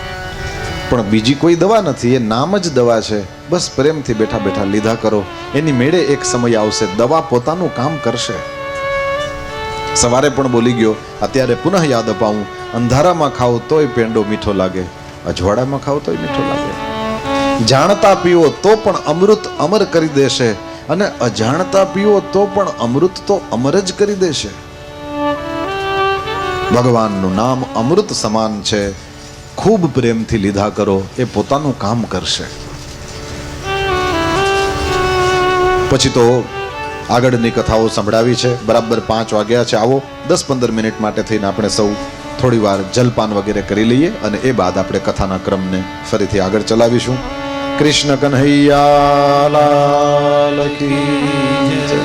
પણ બીજી કોઈ દવા નથી, એ નામ જ દવા છે. બસ પ્રેમથી બેઠા બેઠા લીધા કરો, એની મેળે એક સમય આવશે દવા પોતાનું કામ કરશે. સવારે પણ બોલી ગયો, અત્યારે પુનઃ યાદ અપાવું, અંધારામાં ખાઓ તોય પેંડો મીઠો લાગે, અજવાળામાં ખાઓ તોય મીઠો લાગે. જાણતા પીવો તો પણ અમૃત અમર કરી દેશે અને અજાણતા પીવો તો પણ અમૃત તો અમર જ કરી દેશે. ભગવાનનું નામ અમૃત સમાન છે. ખૂબ પ્રેમથી લીધા કરો, એ પોતાનું કામ કરશે. પછી તો આગળની કથાઓ સંભળાવી છે. બરાબર 5 વાગ્યા છે. આવો 10-15 મિનિટ માટે થઈને આપણે સૌ થોડી વાર જલપાન વગેરે કરી લઈએ અને એ બાદ આપણે કથાના ક્રમને ફરીથી આગળ ચલાવીશું. કૃષ્ણ કન્હૈયા લાલ કી જય.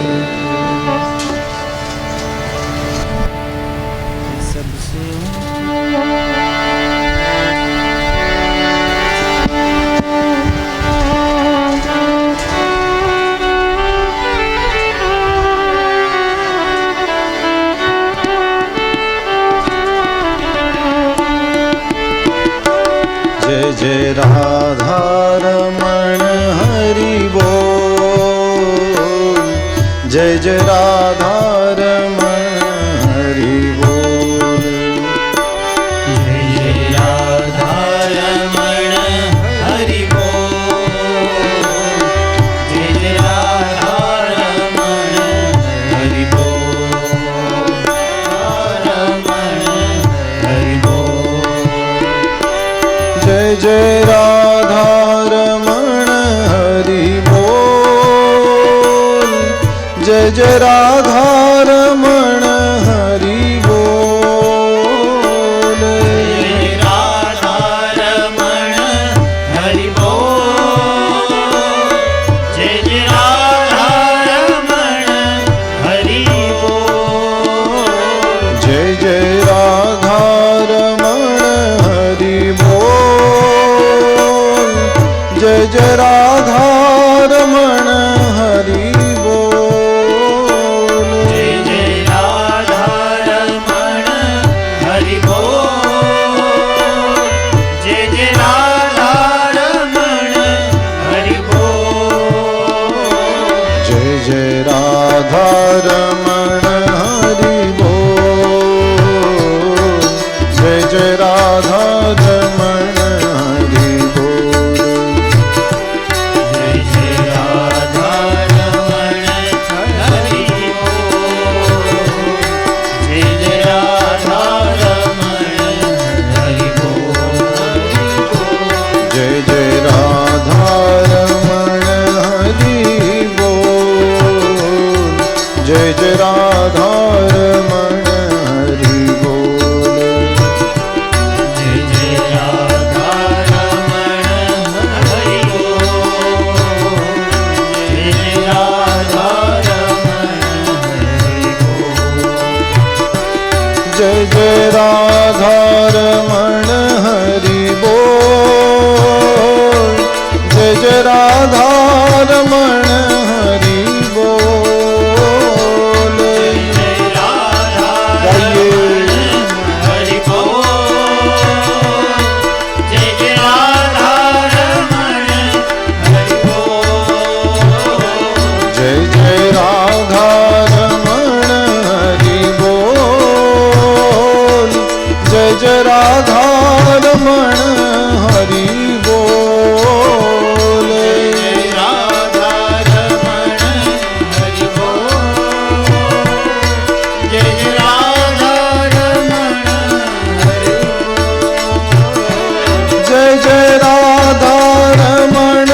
जय राधा रमण हरि बोल, जय जय राधा रमण हरि बोल, जय जय राधा रमण हरि बोल, जय जय राधा रमण हरि बोल, रमण हरि बोल, जय जय राधा रमण हरि बोल, जय जय राधा रमण हरि बोल, जय राधा रमण हरि बोल, जय जय राधा रमण हरि बोल, जय जय राधा रमण हरि बोल, જય જય રાધારમણ હરિ બોલ. જય જય રાધારમણ હરિ બોલ. જય જય રાધારમણ હરિ બોલ. જય જય રાધારમણ હરિ બોલ. જય જય રાધારમણ હરિ બોલ. જય જય રાધારમણ હરિ બોલ. જય જય રાધારમણ હરિ બોલ. જય જય રાધારમણ હરિ બોલ. જય જય રાધારમણ હરિ બોલ. જય જય રાધારમણ હરિ બોલ. જય જય રાધારમણ હરિ બોલ. જય જય રાધારમણ હરિ બોલ. જય જય રાધારમણ હરિ બોલ. જય રાધારમણ હરિ બોલ. જય જય રાધારમણ હરિ બોલ. જય જય રાધારમણ હરિ બોલ. જય જય રાધારમણ હરિ બોલ. જય રાધારમણ હરિ બોલ. જય જય રાધારમણ હરિ બોલ. જય જય રાધારમણ હરિ બોલ. જય જય રાધારમણ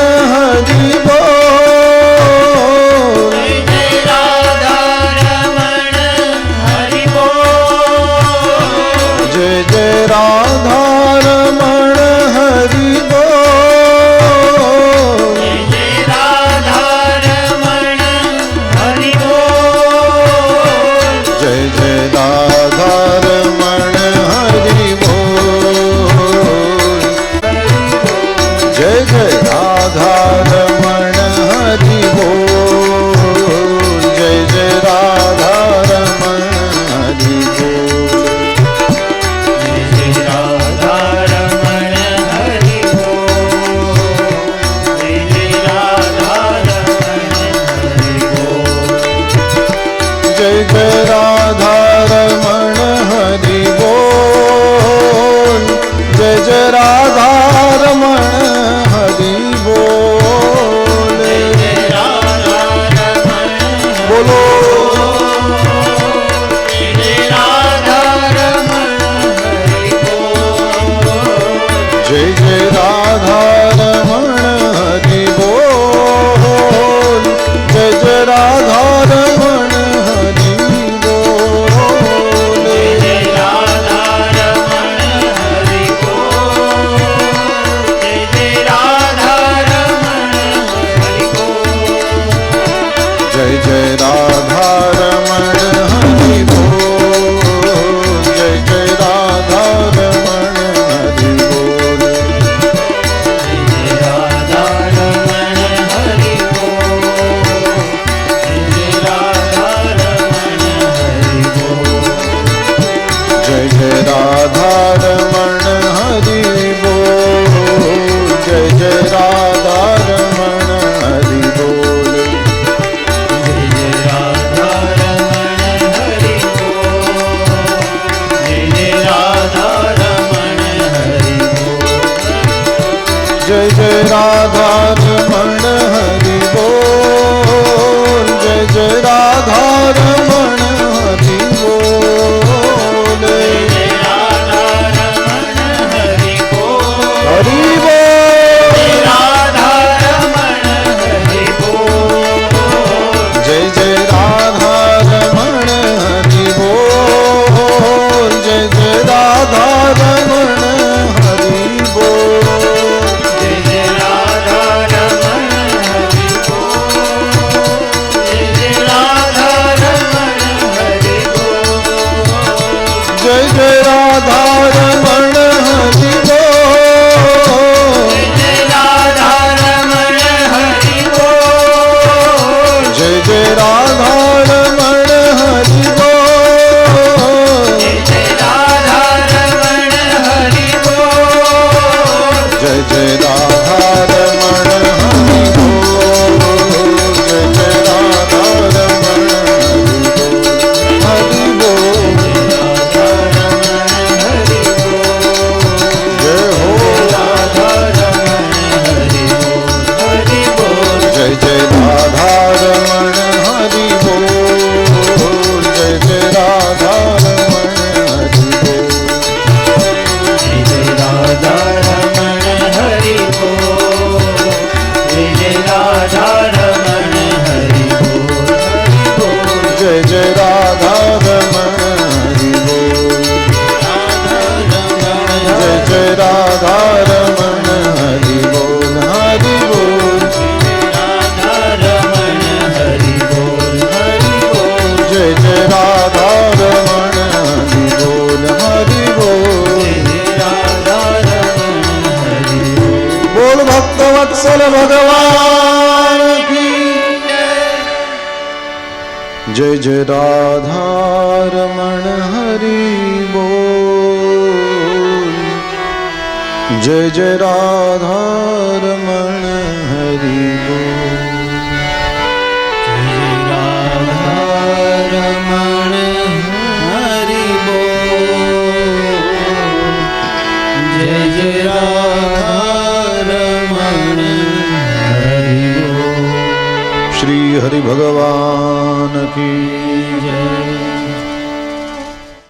હરિ બોલ. જય જય રાધારમણ હરિ બોલ. જય જય રાધારમણ હરિ બોલ. જય જય રાધારમણ હરિ બોલ. જય જય રાધારમણ હરિ બોલ. જય જય રાધારમણ હરિ બોલ. જય જય રાધારમણ હરિ બોલ. જય જય રાધારમણ હરિ બોલ. જય જય રાધારમણ હરિ બોલ. જય જય રાધારમણ હરિ બોલ. જય જય રાધારમણ બોલો. જય જય રાધારમણ હરિ બોલ. જય જય રાધારમણ હરિ બોલ. જય જય રાધારમણ હરિ બોલ. જય જય રાધારમણ હરિ બોલ. જય જય રાધારમણ હરિ બોલ. જય જય રાધારમણ હરિ બોલ. જય જય રાધારમણ હરિ બોલ. જય જય રાધારમણ હરિ બોલ. જય જય રાધારમણ હરિ બોલ. જય જય રાધારમણ હરિ બોલ. જય જય રાધારમણ હરિ બોલ. જય જય રાધારમણ હરિ બોલ. જય જય રાધારમણ હરિ બોલ. જય જય રાધારમણ હરિ બોલ. જય જય રાધારમણ હરિ બોલ. જય જય રાધારમણ હરિ બોલ. હરિ બોલ. રાધારમણ હરિ બોલ. જય જય રાધારમણ હરિ બોલ. જય જય રાધારમણ હરિ બોલ. જય જય રાધારમણ હરિ બોલ. જય જય વત્સલ ભગવાન કી જય જય રાધારમણ હરિ બોલ જય જય રાધારમણ હરિ બોલ રમણ હરિ બોલ જય જય રાધારમણ હરિ બોલ શ્રી હરિ ભગવાન કી